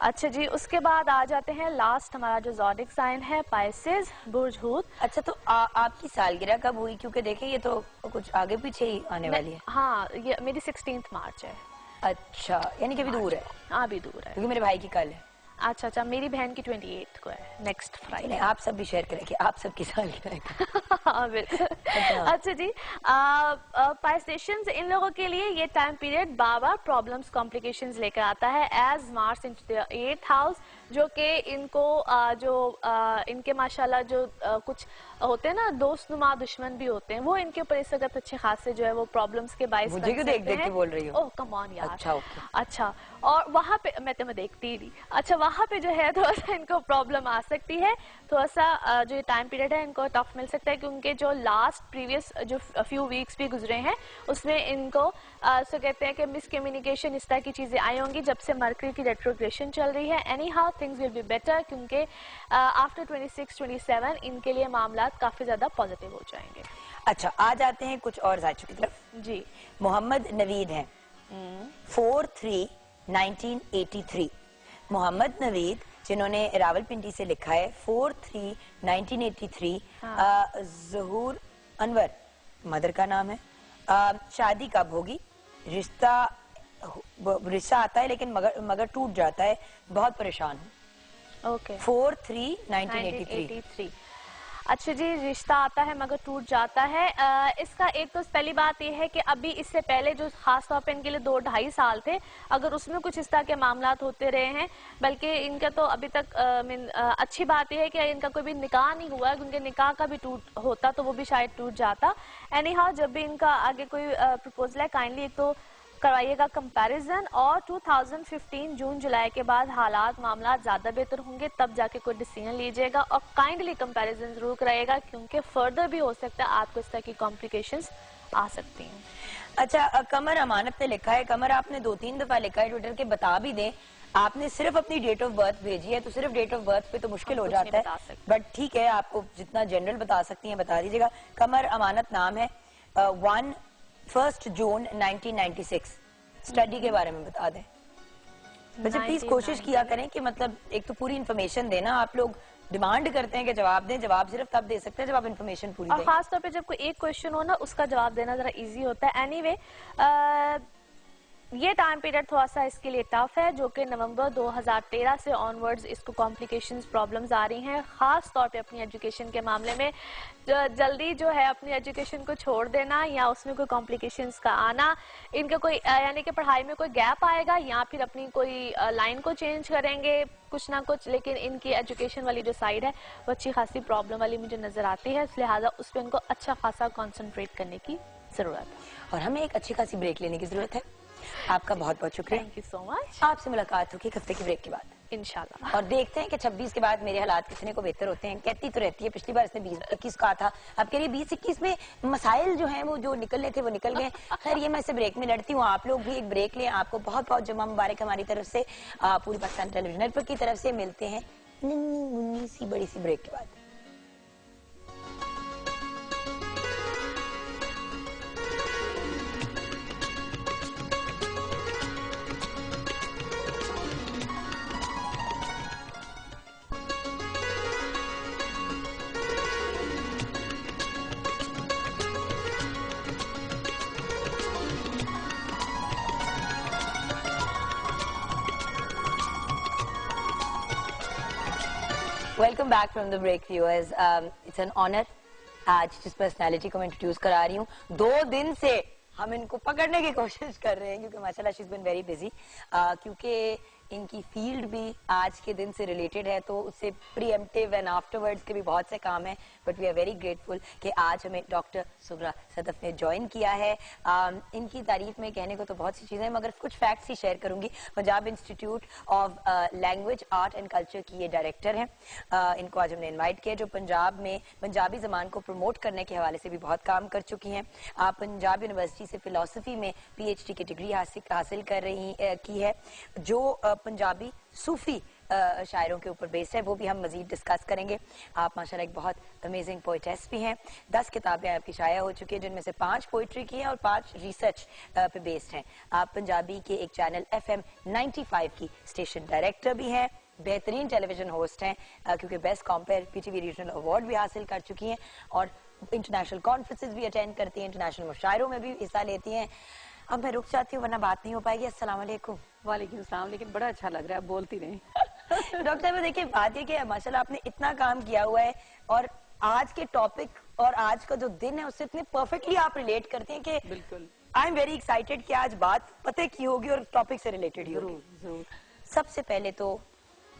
अच्छा जी, उसके बाद आ जाते हैं लास्ट हमारा जो ज़ोडिक साइन है पाइसेस, बुर्ज हूत। अच्छा, तो आपकी सालगिरह कब हुई? क्योंकि देखिए ये तो कुछ आगे पीछे ही आने वाली है। हाँ, ये मेरी 16 मार्च है। अच्छा, यानी कि अभी दूर है। हाँ, अभी दूर है, क्योंकि मेरे भाई की कल है। अच्छा, मेरी बहन की 28 को है, नेक्स्ट फ्राइडे। आप सब भी शेयर करेंगे, आप सबकी सालगिरह। हाँ बिल्कुल। अच्छा जी, पाइसेशंस इन लोगों के लिए ये टाइम पीरियड बार प्रॉब्लम्स कॉम्प्लिकेशंस लेकर आता है, as Mars into the 8th house, जो कि इनको इनके माशाल्लाह जो कुछ होते हैं ना दोस्तनुमा दुश्मन भी होते हैं, वो इनके ऊपर इस वक्त अच्छे खासे जो है वो प्रॉब्लम्स के बाइस मुझे क्यों देख के बोल रही हो? ओह कम ऑन यार। अच्छा, और वहाँ पे मैं तुम्हें देखती ही। अच्छा, वहाँ पे जो है थोड़ा सा इनको प्रॉब्लम आ सकती है, थोड़ा सा जो टाइम पीरियड है इनको टफ मिल सकता है, क्योंकि जो लास्ट प्रीवियस जो फ्यू वीक्स भी गुजरे हैं उसमें इनको सो कहते हैं कि मिसकम्युनिकेशन इस तरह की चीजें आई होंगी जब से मरकरी की रेट्रोग्रेशन चल रही है। Any how things will be better, क्योंकि आफ्टर 26-27 इनके लिए मामलात काफी ज्यादा पॉजिटिव हो जाएंगे। अच्छा, आ जाते हैं कुछ और जायचों की तरफ जी। मोहम्मद नवीद हैं 4/3/1983। मोहम्मद नवीद जिन्होंने रावलपिंडी से लिखा है 4/3/1983। ज़हूर अनवर मदर का नाम है। शादी कब होगी? रिश्ता आता है लेकिन मगर टूट जाता है, बहुत परेशान हूँ। ओके, 4/3/1983। अच्छा जी, रिश्ता आता है मगर टूट जाता है। इसका एक तो पहली बात यह है कि अभी इससे पहले जो खास तौर पे इनके लिए 2-2.5 साल थे, अगर उसमें कुछ इस तरह के मामलात होते रहे हैं, बल्कि इनका तो अभी तक अच्छी बात यह है कि इनका कोई भी निकाह नहीं हुआ है, उनके निकाह का भी टूट होता तो वो भी शायद टूट जाता। एनी हाउ, जब भी इनका आगे कोई प्रपोजल है, काइंडली एक तो करवाइएगा कंपैरिजन, और 2015 जून जुलाई के बाद हालात मामला ज्यादा बेहतर होंगे, तब जाके कोई डिसीजन लीजिएगा, और काइंडली कंपैरिजन जरूर कराइएगा, क्योंकि फर्दर भी हो सकता है आपको इस तरह की कॉम्प्लिकेशंस आ सकती हैं। अच्छा, कमर अमानत ने लिखा है, कमर आपने 2-3 दफा लिखा है ट्विटर के, बता भी दें आपने सिर्फ अपनी डेट ऑफ बर्थ भेजी है, तो सिर्फ डेट ऑफ बर्थ पे तो मुश्किल हो जाता है, बट ठीक है, आपको जितना जनरल बता सकती हैं बता दीजिएगा। कमर अमानत नाम है। 1 जून 1996 स्टडी के बारे में बता दें। वैसे प्लीज कोशिश किया करें कि मतलब एक तो पूरी इन्फॉर्मेशन देना, आप लोग डिमांड करते हैं कि जवाब दें, जवाब सिर्फ तब दे सकते हैं जब आप इन्फॉर्मेशन पूरी दें। और खास तौर पे जब कोई एक क्वेश्चन हो ना, उसका जवाब देना जरा इजी होता है। एनीवे, ये टाइम पीरियड थोड़ा सा इसके लिए टफ है, जो कि नवंबर 2013 से ऑनवर्ड्स इसको कॉम्प्लिकेशंस प्रॉब्लम्स आ रही हैं, खास तौर पे अपनी एजुकेशन के मामले में। जल्दी जो है अपनी एजुकेशन को छोड़ देना या उसमें कोई कॉम्प्लिकेशंस का आना, इनका कोई यानी कि पढ़ाई में कोई गैप आएगा या फिर अपनी कोई लाइन को चेंज करेंगे कुछ ना कुछ, लेकिन इनकी एजुकेशन वाली जो साइड है वो अच्छी खासी प्रॉब्लम वाली मुझे नजर आती है, लिहाजा उस पर इनको अच्छा खासा कॉन्सेंट्रेट करने की जरूरत है। और हमें एक अच्छी खासी ब्रेक लेने की जरूरत है। आपका बहुत बहुत शुक्रिया, थैंक यू सो मच। आपसे मुलाकात होगी हफ्ते की ब्रेक के बाद इंशाल्लाह, और देखते हैं कि 26 के बाद मेरे हालात कितने को बेहतर होते हैं। कहती तो रहती है, पिछली बार इसने 20-21 कहा था, अब कह रही 20-21 में मसाइल जो हैं वो जो निकलने थे वो निकल गए। खैर, ये मैं इसे ब्रेक में लड़ती हूँ, आप लोग भी एक ब्रेक लें। आपको बहुत बहुत जुम्मा मुबारक हमारी तरफ से, पूरी पाकिस्तान टेलीविजन नेटवर्क की तरफ से। मिलते हैं नन्ही मुन्नी सी बड़ी सी ब्रेक के बाद। Welcome back from the break viewers. It's an honour आज जिस पर्सनालिटी को मैं इंट्रोड्यूस करा रही हूँ, 2 दिन से हम इनको पकड़ने की कोशिश कर रहे हैं क्योंकि माशाल्लाह she is been very busy, क्योंकि इनकी फील्ड भी आज के दिन से रिलेटेड है, तो उससे प्रीएम्प्टिव एंड आफ्टरवर्ड्स के भी बहुत से काम हैं, but we are very grateful कि आज हमें डॉक्टर सुगरा सदफ ने ज्वाइन किया है। इनकी तारीफ में कहने को तो बहुत सी चीजें, मगर कुछ फैक्ट्स ही शेयर करूंगी। Punjab institute of language art and culture की ये डायरेक्टर हैं। इनको आज हमने इन्वाइट किया, जो पंजाब में पंजाबी जबान को प्रमोट करने के हवाले से भी बहुत काम कर चुकी हैं। पंजाब यूनिवर्सिटी से फिलोसफी में PhD की डिग्री हासिल कर रही की है, जो पंजाबी सूफी शायरों के ऊपर बेस्ड है, वो भी हम मजीद डिस्कस करेंगे। आप माशाल्लाह एक बहुत अमेजिंग पोइटेस भी हैं। 10 किताबें आपकी शाया हो चुकी है, जिनमें से 5 पोइट्री की हैं और 5 रिसर्च पे बेस्ड हैं। आप पंजाबी के एक चैनल FM 95 की स्टेशन डायरेक्टर भी हैं, बेहतरीन टेलीविजन होस्ट हैं, क्योंकि best compare PTV regional award भी हासिल कर चुकी हैं, और इंटरनेशनल कॉन्फ्रेंसेज भी अटेंड करती हैं, इंटरनेशनल मुशायरों में भी हिस्सा लेती हैं। अब मैं रुक जाती हूँ वरना बात नहीं हो पाएगी। अस्सलाम वालेकुम। वालेकुम सलाम, लेकिन बड़ा अच्छा लग रहा है, बोलती नहीं। डॉक्टर साहब देखिए, बात ये कि माशाल्लाह आपने इतना काम किया हुआ है, और आज के टॉपिक और आज का जो दिन है उससे इतने परफेक्टली आप रिलेट करते हैं कि बिल्कुल, आई एम वेरी एक्साइटेड कि आज बात पते की होगी और टॉपिक से रिलेटेड ही होगी। जरूर जरूर। सबसे पहले तो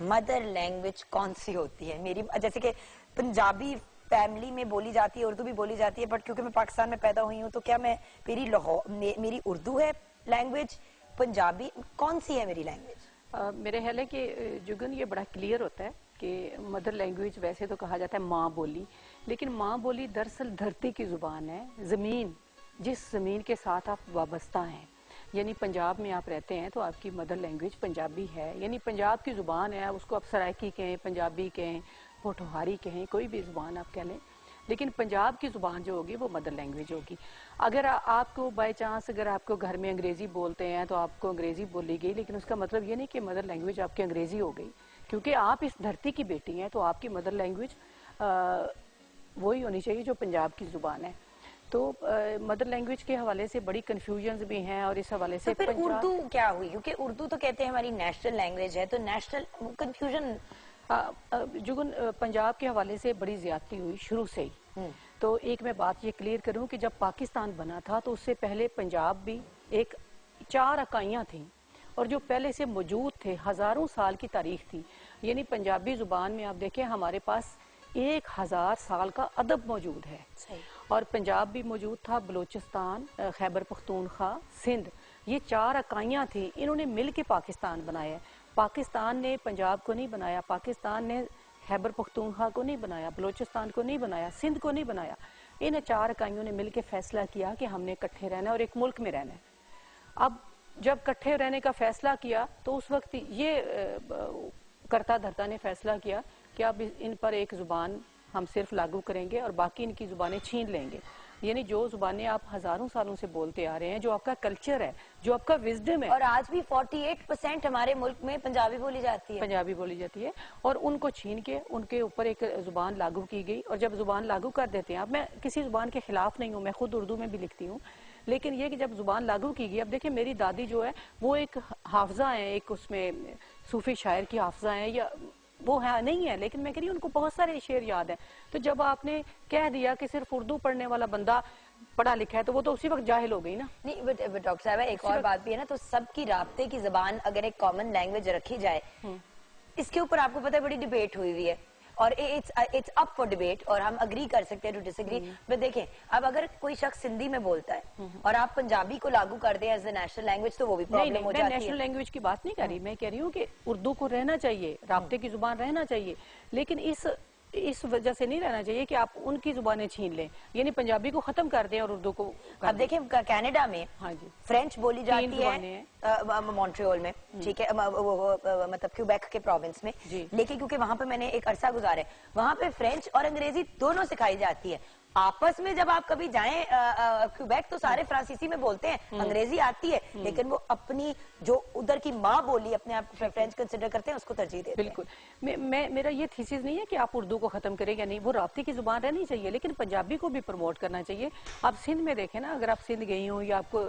मदर लैंग्वेज कौन सी होती है? मेरी जैसे कि पंजाबी फैमिली में बोली जाती है, उर्दू भी बोली जाती है, बट क्योंकि मैं पाकिस्तान में पैदा हुई हूँ, तो क्या मैं मेरी उर्दू है लैंग्वेज, पंजाबी कौन सी है मेरी लैंग्वेज? मेरे ख्याल है कि जुगन ये बड़ा क्लियर होता है कि मदर लैंग्वेज वैसे तो कहा जाता है माँ बोली, लेकिन माँ बोली दरअसल धरती की जुबान है, जमीन, जिस जमीन के साथ आप वाबस्ता हैं। यानी पंजाब में आप रहते हैं तो आपकी मदर लैंग्वेज पंजाबी है, यानी पंजाब की जुबान है, उसको आप सराइकी कहें, पंजाबी कहें, पोठोहारी कहें, कोई भी जुबान आप कह लें, लेकिन पंजाब की जुबान जो होगी वो मदर लैंग्वेज होगी। अगर आपको बाय चांस अगर आपको घर में अंग्रेजी बोलते हैं तो आपको अंग्रेजी बोली गई, लेकिन उसका मतलब ये नहीं कि मदर लैंग्वेज आपकी अंग्रेजी हो गई, क्योंकि आप इस धरती की बेटी हैं, तो आपकी मदर लैंग्वेज वही होनी चाहिए जो पंजाब की जुबान है। तो मदर लैंग्वेज के हवाले से बड़ी कंफ्यूजन्स भी हैं, और इस हवाले से तो फिर उर्दू क्या हुई? क्योंकि उर्दू तो कहते हैं हमारी नेशनल लैंग्वेज है, तो नेशनल कंफ्यूजन जुगन, पंजाब के हवाले से बड़ी ज्यादती हुई शुरू से ही। तो एक मैं बात ये क्लियर करूं कि जब पाकिस्तान बना था तो उससे पहले पंजाब भी एक 4 इकाइयां थी और जो पहले से मौजूद थे, हजारों साल की तारीख थी। यानी पंजाबी जुबान में आप देखें हमारे पास 1000 साल का अदब मौजूद है। और पंजाब भी मौजूद था, बलूचिस्तान, खैबर पख्तूनख्वा, सिंध, ये 4 इकाइयां थी। इन्होंने मिल के पाकिस्तान बनाया। पाकिस्तान ने पंजाब को नहीं बनाया, पाकिस्तान ने खैबर पख्तूनख्वा को नहीं बनाया, बलूचिस्तान को नहीं बनाया, सिंध को नहीं बनाया। इन 4 इकाइयों ने मिलकर फैसला किया कि हमने इकट्ठे रहना है और एक मुल्क में रहना है। अब जब इकट्ठे रहने का फैसला किया तो उस वक्त ये करता धरता ने फैसला किया कि अब इन पर एक जुबान हम सिर्फ लागू करेंगे और बाकी इनकी जुबानें छीन लेंगे। यानी जो जुबानें आप हजारों सालों से बोलते आ रहे हैं, जो आपका कल्चर है, जो आपका विजडम है। और आज भी 48% हमारे मुल्क में पंजाबी बोली जाती है। पंजाबी बोली जाती है और उनको छीन के उनके ऊपर एक जुबान लागू की गई। और जब जुबान लागू कर देते हैं, अब मैं किसी जुबान के खिलाफ नहीं हूँ, मैं खुद उर्दू में भी लिखती हूँ, लेकिन ये कि जब जुबान लागू की गई, अब देखिए मेरी दादी जो है वो एक हाफजा है, एक उसमें सूफी शायर की हाफजा है, या वो है नहीं है, लेकिन मैं कह रही हूँ उनको बहुत सारे शेर याद है। तो जब आपने कह दिया कि सिर्फ उर्दू पढ़ने वाला बंदा पढ़ा लिखा है, तो वो तो उसी वक्त जाहिल हो गई ना। नहीं, बट डॉक्टर साहब एक और बात भी है ना, तो सबकी राब्ते की जबान अगर एक कॉमन लैंग्वेज रखी जाए, इसके ऊपर आपको पता है बड़ी डिबेट हुई है और इट्स अप फॉर डिबेट और हम अग्री कर सकते हैं टू डिसएग्री। बट देखें, अब अगर कोई शख्स हिंदी में बोलता है और आप पंजाबी को लागू कर दें एज ए नेशनल लैंग्वेज, तो वो भी प्रॉब्लम हो जाती है। मैं नेशनल लैंग्वेज की बात नहीं कर रही, मैं कह रही हूँ कि उर्दू को रहना चाहिए, राब्ते की जुबान रहना चाहिए, लेकिन इस वजह से नहीं रहना चाहिए कि आप उनकी जुबानें छीन लें, यानी पंजाबी को खत्म कर दें और उर्दू को। अब देखें कनाडा में हाँ जी फ्रेंच बोली जाती है मॉन्ट्रियल में, ठीक है, मतलब क्यूबेक के प्रोविंस में, लेकिन क्योंकि वहां पे मैंने एक अरसा गुजारा है, वहां पे फ्रेंच और अंग्रेजी दोनों सिखाई जाती है। आपस में जब आप कभी जाएं क्यूबेक तो सारे फ्रांसीसी में बोलते हैं, अंग्रेजी आती है, लेकिन वो अपनी जो उधर की माँ बोली अपने आप फ्रेंच कंसिडर करते हैं, उसको तरजीह देते हैं। बिल्कुल, मेरा ये थीसिस नहीं है कि आप उर्दू को खत्म करें या नहीं, वो राब्ते की जुबान रहनी चाहिए, लेकिन पंजाबी को भी प्रमोट करना चाहिए। आप सिंध में देखें ना, अगर आप सिंध गई हो या आपको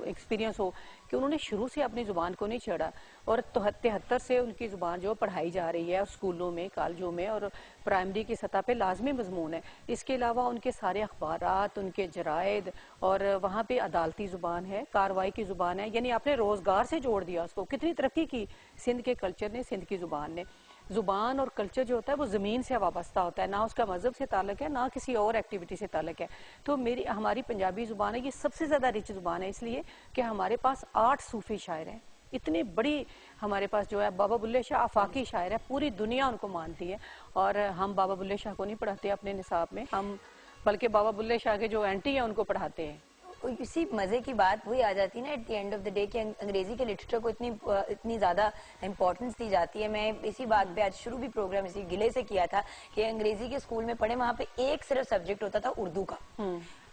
एक्सपीरियंस हो कि उन्होंने शुरू से अपनी जुबान को नहीं छेड़ा और 73 से उनकी जुबान जो पढ़ाई जा रही है स्कूलों में, कॉलेजों में और प्राइमरी की सतह पे लाजमी मजमून है। इसके अलावा उनके सारे अखबारात, उनके जरायद और वहाँ पे अदालती जुबान है, कार्रवाई की जुबान है, यानी आपने रोजगार से जोड़ दिया उसको। कितनी तरक्की की सिंध के कल्चर ने, सिंध की जुबान ने। जुबान और कल्चर जो होता है वो जमीन से वाबस्ता होता है, ना उसका मजहब से ताल्लुक है, ना किसी और एक्टिविटी से ताल्लुक है। तो हमारी पंजाबी जुबान है, ये सबसे ज्यादा रिच जुबान है, इसलिए कि हमारे पास 8 सूफी शायर हैं। इतनी बड़ी हमारे पास जो है बाबा बुल्ले शाह आफाकी शायर है, पूरी दुनिया उनको मानती है। और हम बाबा बुल्ले शाह को नहीं पढ़ाते अपने निसाब में, हम बल्कि बाबा बुल्ले शाह के जो एंटी है उनको पढ़ाते हैं। इसी मजे की बात वही आ जाती है ना at the end of the day कि अंग्रेजी के लिटरेचर को इतनी ज्यादा इंपॉर्टेंस दी जाती है। मैं इसी बात पे आज शुरू भी प्रोग्राम इसी गिले से किया था कि अंग्रेजी के स्कूल में पढ़े, वहाँ पे एक सिर्फ सब्जेक्ट होता था उर्दू का।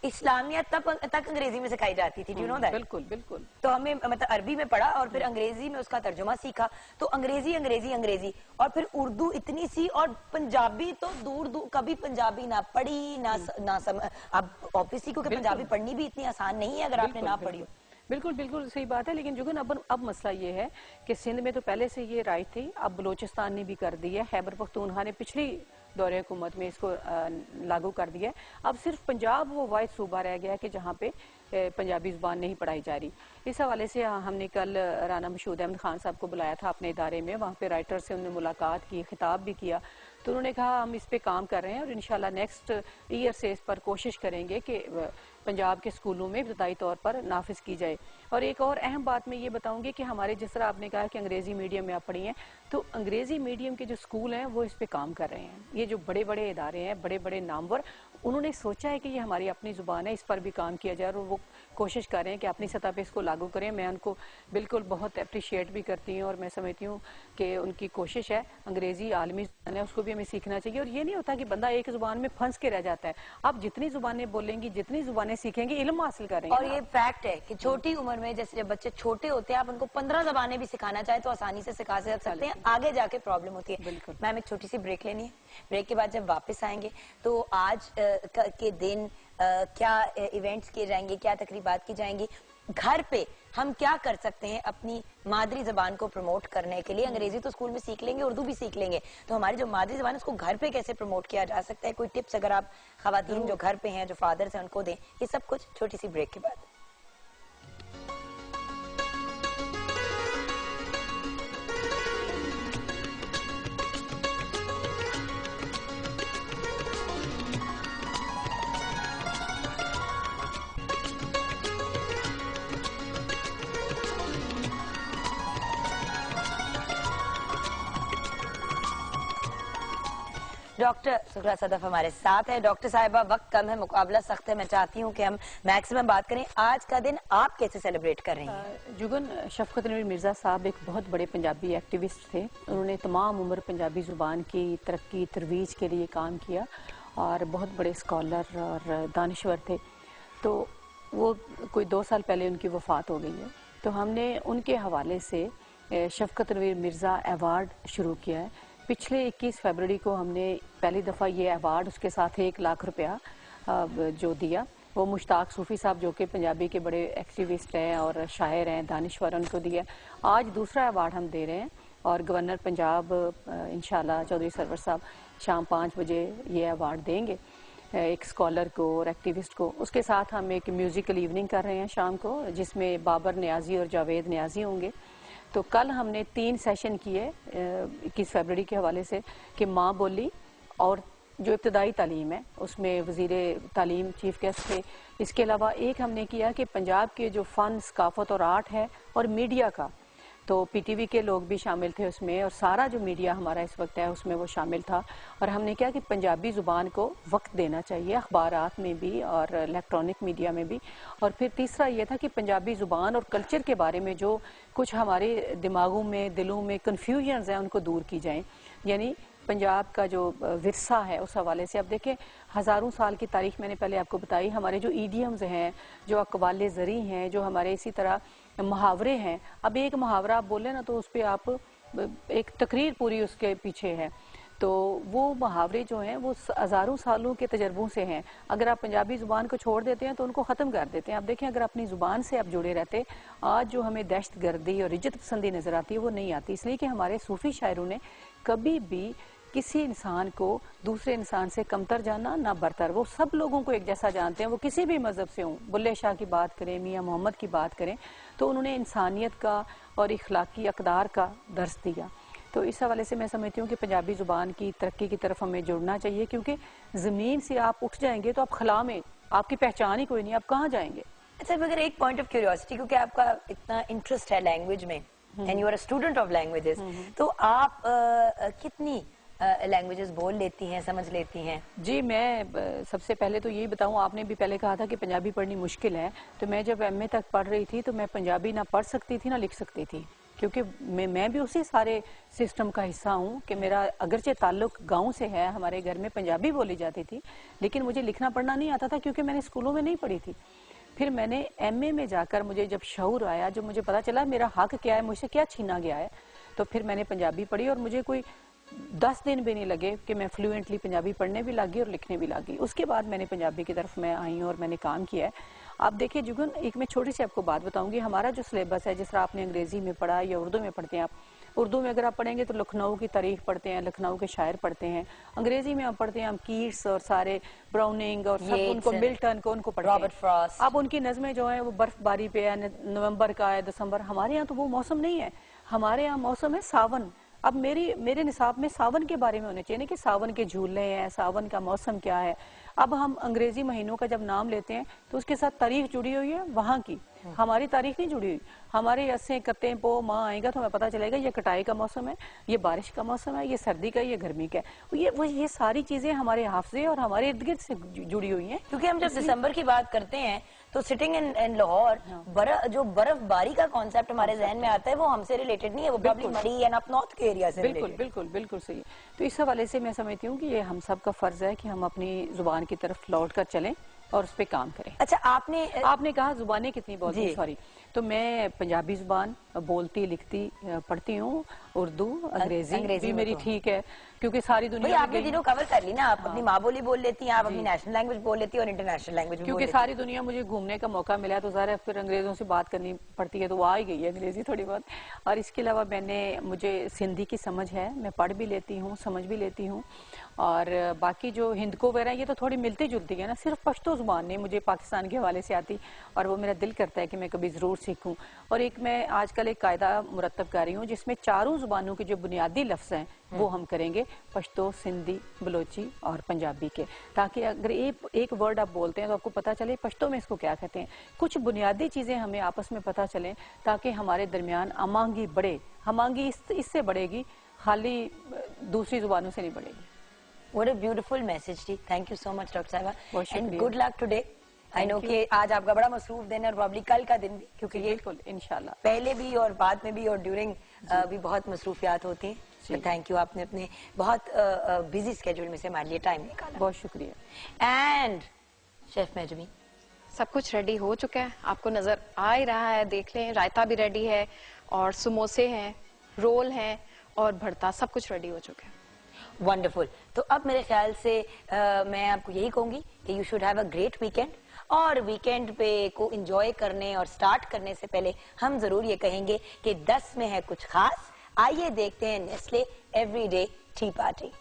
इस्लामियत तक अंग्रेजी में सिखाई जाती थी, यू नो दैट। बिल्कुल बिल्कुल। तो हमें मतलब अरबी में पढ़ा और फिर अंग्रेजी में उसका तर्जुमा सीखा, तो अंग्रेजी अंग्रेजी अंग्रेजी और फिर उर्दू इतनी सी, और पंजाबी तो दूर दूर, कभी पंजाबी ना पढ़ी ना अब ऑब्वियसली क्योंकि पंजाबी पढ़नी भी इतनी आसान नहीं है अगर आपने ना पढ़ी हो। बिल्कुल बिल्कुल सही बात है, लेकिन जुगन अब मसला ये है कि सिंध में तो पहले से ये राइट थी, अब बलूचिस्तान ने भी कर दी है, खैबर पख्तूनख्वा ने पिछली दौरे हुकूमत में इसको लागू कर दिया है। अब सिर्फ पंजाब वो वाहिद सूबा रह गया है कि जहाँ पे पंजाबी जुबान नहीं पढ़ाई जा रही। इस हवाले से हमने कल राना मशहूद अहमद खान साहब को बुलाया था अपने इदारे में, वहाँ पे राइटर से उन्होंने मुलाकात की, खिताब भी किया, तो उन्होंने कहा हम इस पे काम कर रहे हैं और इंशाल्लाह नेक्स्ट ईयर से इस पर कोशिश करेंगे कि पंजाब के स्कूलों में इब्तदाई तौर पर नाफिज की जाए। और एक और अहम बात मैं ये बताऊंगी कि हमारे, जिस तरह आपने कहा कि अंग्रेजी मीडियम में आप पढ़ी हैं, तो अंग्रेजी मीडियम के जो स्कूल हैं वो इस पे काम कर रहे हैं। ये जो बड़े बड़े इदारे हैं, बड़े बड़े नामवर, उन्होंने सोचा है कि ये हमारी अपनी जुबान है, इस पर भी काम किया जाए और वो कोशिश कर रहे हैं कि अपनी सतह पे इसको लागू करें। मैं उनको बिल्कुल बहुत अप्रिशिएट भी करती हूँ और मैं समझती हूँ कि उनकी कोशिश है। अंग्रेजी आलमी जुबान है, उसको भी हमें सीखना चाहिए। और ये नहीं होता कि बंदा एक जुबान में फंस के रह जाता है। आप जितनी जुबानें बोलेंगी, जितनी जुबानें सीखेंगे, इल्म हासिल करेंगे। और ये फैक्ट है कि छोटी उम्र में, जैसे जब बच्चे छोटे होते हैं, आप उनको 15 जबानें भी सिखाना चाहे तो आसानी से सिखा सकते हैं, आगे जाके प्रॉब्लम होती है। बिल्कुल। मैम एक छोटी सी ब्रेक लेनी है, ब्रेक के बाद जब वापस आएंगे तो आज के दिन क्या इवेंट्स किए जाएंगे, क्या तकरीबात की जाएंगी, घर पे हम क्या कर सकते हैं अपनी मादरी जबान को प्रमोट करने के लिए? अंग्रेजी तो स्कूल में सीख लेंगे, उर्दू भी सीख लेंगे, तो हमारी जो मादरी जबान है उसको घर पे कैसे प्रमोट किया जा सकता है? कोई टिप्स अगर आप खवातीन जो घर पे हैं, जो फादर्स हैं, उनको दें, ये सब कुछ छोटी सी ब्रेक के बाद। डॉक्टर सुखरा सदफ हमारे साथ है। डॉक्टर साहिबा, वक्त कम है, मुकाबला सख्त है, मैं चाहती हूँ कि हम मैक्सिमम बात करें। आज का दिन आप कैसे सेलिब्रेट कर रही हैं? जुगन, शफकत नवीर मिर्ज़ा साहब एक बहुत बड़े पंजाबी एक्टिविस्ट थे। उन्होंने तमाम उम्र पंजाबी ज़ुबान की तरक्की तरवीज के लिए काम किया और बहुत बड़े स्कॉलर और दानिश्वर थे। तो वो कोई 2 साल पहले उनकी वफ़ात हो गई है, तो हमने उनके हवाले से शफकत नवीर मिर्ज़ा अवार्ड शुरू किया है। पिछले 21 फरवरी को हमने पहली दफ़ा ये अवार्ड, उसके साथ 1 लाख रुपया जो दिया, वो मुश्ताक सूफ़ी साहब जो कि पंजाबी के बड़े एक्टिविस्ट हैं और शायर हैं, दानिश्वर, उनको दिया। आज दूसरा अवार्ड हम दे रहे हैं और गवर्नर पंजाब इंशाल्लाह चौधरी सरवर साहब शाम 5 बजे ये अवार्ड देंगे एक स्कॉलर को और एक्टिविस्ट को। उसके साथ हम एक म्यूज़िकल इवनिंग कर रहे हैं शाम को, जिसमें बाबर नियाजी और जावेद नियाजी होंगे। तो कल हमने 3 सेशन किए 21 फरवरी के हवाले से कि माँ बोली और जो इब्तदाई तालीम है उसमें वज़ीर तालीम चीफ गेस्ट थे। इसके अलावा एक हमने किया कि पंजाब के जो फ़न, सकाफ़त और आर्ट है और मीडिया का, तो पीटीवी के लोग भी शामिल थे उसमें और सारा जो मीडिया हमारा इस वक्त है उसमें वो शामिल था। और हमने क्या कि पंजाबी ज़ुबान को वक्त देना चाहिए अखबारात में भी और इलेक्ट्रॉनिक मीडिया में भी। और फिर तीसरा ये था कि पंजाबी ज़ुबान और कल्चर के बारे में जो कुछ हमारे दिमागों में, दिलों में कन्फ्यूजन्स हैं उनको दूर की जाएँ। यानी पंजाब का जो विरसा है उस हवाले से अब देखें, हज़ारों साल की तारीख मैंने पहले आपको बताई। हमारे जो ईडियम्स हैं, जो अक़वाले ज़री हैं, जो हमारे इसी तरह मुहावरे हैं। अब एक मुहावरा आप बोले ना तो उस पर आप एक तकरीर पूरी उसके पीछे है। तो वो मुहावरे जो हैं वो हज़ारों सालों के तजर्बों से हैं। अगर आप पंजाबी ज़ुबान को छोड़ देते हैं तो उनको ख़त्म कर देते हैं। आप देखें, अगर अपनी ज़ुबान से आप जुड़े रहते, आज जो हमें दहशत गर्दी और इज्जत पसंदी नज़र आती है वो नहीं आती। इसलिए कि हमारे सूफ़ी शायरों ने कभी भी किसी इंसान को दूसरे इंसान से कमतर जाना ना बरतर, वो सब लोगों को एक जैसा जानते हैं, वो किसी भी मज़हब से हों। बुल्ले शाह की बात करें, मियाँ मोहम्मद की बात करें, तो उन्होंने इंसानियत का और इखलाकी अक़दार का दर्स दिया। तो इस हवाले से मैं समझती हूँ कि पंजाबी ज़ुबान की तरक्की की तरफ हमें जुड़ना चाहिए, क्योंकि ज़मीन से आप उठ जाएंगे तो आप खला में आपकी पहचान ही कोई नहीं, आप कहाँ जाएंगे। अच्छा, मगर एक पॉइंट ऑफ क्यूरियोसिटी, क्योंकि आपका इतना इंटरेस्ट है लैंग्वेज में and you are a student of languages, तो आप कितनी लैंग्वेजेस बोल लेती हैं, समझ लेती हैं? जी, मैं सबसे पहले तो यही बताऊं, आपने भी पहले कहा था कि पंजाबी पढ़नी मुश्किल है, तो मैं जब एमए तक पढ़ रही थी तो मैं पंजाबी ना पढ़ सकती थी ना लिख सकती थी, क्योंकि मैं भी उसी सारे सिस्टम का हिस्सा हूँ कि मेरा अगरचे ताल्लुक गांव से है, हमारे घर में पंजाबी बोली जाती थी, लेकिन मुझे लिखना पढ़ना नहीं आता था क्योंकि मैंने स्कूलों में नहीं पढ़ी थी। फिर मैंने एमए में जाकर मुझे जब शऊर आया, जब मुझे पता चला मेरा हक क्या है, मुझसे क्या छीना गया है, तो फिर मैंने पंजाबी पढ़ी और मुझे कोई 10 दिन भी नहीं लगे कि मैं फ्लुएंटली पंजाबी पढ़ने भी लगी और लिखने भी लगी। उसके बाद मैंने पंजाबी की तरफ मैं आई और मैंने काम किया है। आप देखिए जुगन, एक मैं छोटी सी आपको बात बताऊंगी। हमारा जो सिलेबस है, जिस तरह आपने अंग्रेजी में पढ़ा या उर्दू में पढ़ते हैं, आप उर्दू में अगर आप पढ़ेंगे तो लखनऊ की तारीख पढ़ते हैं, लखनऊ के शायर पढ़ते हैं। अंग्रेजी में आप पढ़ते हैं हम कीट्स और सारे ब्राउनिंग और सब उनको, मिल्टन को उनको पढ़ते हैं, रॉबर्ट फ्रॉस्ट। अब उनकी नज़में जो है वो बर्फबारी पे है, नवंबर का है, दिसंबर। हमारे यहाँ तो वो मौसम नहीं है, हमारे यहाँ मौसम है सावन। अब मेरे निसाब में सावन के बारे में होने चाहिए कि सावन के झूले हैं, सावन का मौसम क्या है। अब हम अंग्रेजी महीनों का जब नाम लेते हैं तो उसके साथ तारीख जुड़ी हुई है वहाँ की, हमारी तारीख नहीं जुड़ी हुई। हमारे अस्से कत्ते पो माँ आएगा तो हमें पता चलेगा ये कटाई का मौसम है, ये बारिश का मौसम है, ये सर्दी का, ये गर्मी का है। ये सारी चीजें हमारे हाफजे और हमारे इर्द गिर्द से जुड़ी हुई हैं। क्योंकि हम जब दिसंबर की बात करते हैं तो सिटिंग इन लाहौर, जो बर्फबारी का कॉन्सेप्ट हमारे जहन में आता है वो हमसे रिलेटेड नहीं है, वो प्रॉब्ली मरी एंड अप नॉर्थ के एरिया से बिल्कुल सही। तो इस हवाले से मैं समझती हूँ कि ये हम सब का फर्ज है कि हम अपनी जुबान की तरफ लौट कर चलें और उस पर काम करें। अच्छा, आपने कहा जुबानें कितनी बोलती, सॉरी, तो मैं पंजाबी जुबान बोलती, लिखती, पढ़ती हूँ, उर्दू, अंग्रेजी भी मेरी ठीक है, क्योंकि सारी भाई दुनिया में आपने गई तीनों कवर कर ली ना, आप अपनी माँ बोली बोल लेती हैं, आप अपनी नेशनल लैंग्वेज बोल लेती हैं और इंटरनेशनल लैंग्वेज भी बोल क्योंकि लेती हैं। सारी दुनिया मुझे घूमने का मौका मिला है, तो ज़ाहिर है फिर अंग्रेज़ों से बात करनी पड़ती है, तो वो आ ही गई है अंग्रेज़ी थोड़ी बहुत। और इसके अलावा मुझे सिंधी की समझ है, मैं पढ़ भी लेती हूँ, समझ भी लेती हूँ। और बाकी जो हिंदको वगैरह ये तो थोड़ी मिलती जुलती है ना, सिर्फ पश्तो ज़ुबान नहीं मुझे पाकिस्तान के हवाले से आती, और वो मेरा दिल करता है कि मैं कभी ज़रूर सीखूँ। और एक मैं आजकल एक कायदा मुरतब कर रही हूँ जिसमें चारों ज़ुबानों के जो बुनियादी लफ्ज़ हैं वो हम करेंगे, पश्तो, सिंधी, बलोची और पंजाबी के, ताकि अगर एक वर्ड आप बोलते हैं तो आपको पता चले पश्तो में इसको क्या कहते हैं। कुछ बुनियादी चीज़ें हमें आपस में पता चलें ताकि हमारे दरमियान अमांगी बढ़े। हमांगी इससे बढ़ेगी, खाली दूसरी ज़ुबानों से नहीं बढ़ेगी। What a beautiful message जी, thank you so much doctor साहिबा, बहुत and शुक्रिया। good luck today। I know कि आज आपका बड़ा मसरूफ दिन है और प्रॉब्ली कल का दिन भी, क्योंकि ये बिल्कुल इंशाल्लाह पहले भी और बाद में भी और ड्यूरिंग भी बहुत मसरूफियात होती हैं। तो थैंक यू, आपने अपने बहुत बिजी स्केड्यूल में से हमारे लिए टाइम निकाला। बहुत शुक्रिया। एंड शेफ मेजमी, सब कुछ रेडी हो चुका है, आपको नजर आ ही रहा है, देख लें। रायता भी रेडी है और समोसे हैं, रोल हैं और भरता, सब कुछ रेडी हो चुका है। वंडरफुल। तो अब मेरे ख्याल से मैं आपको यही कहूंगी कि you should have a great weekend, और वीकेंड पे को एंजॉय करने और स्टार्ट करने से पहले हम जरूर ये कहेंगे कि 10 में है कुछ खास। आइए देखते हैं नेस्ले एवरीडे टी पार्टी।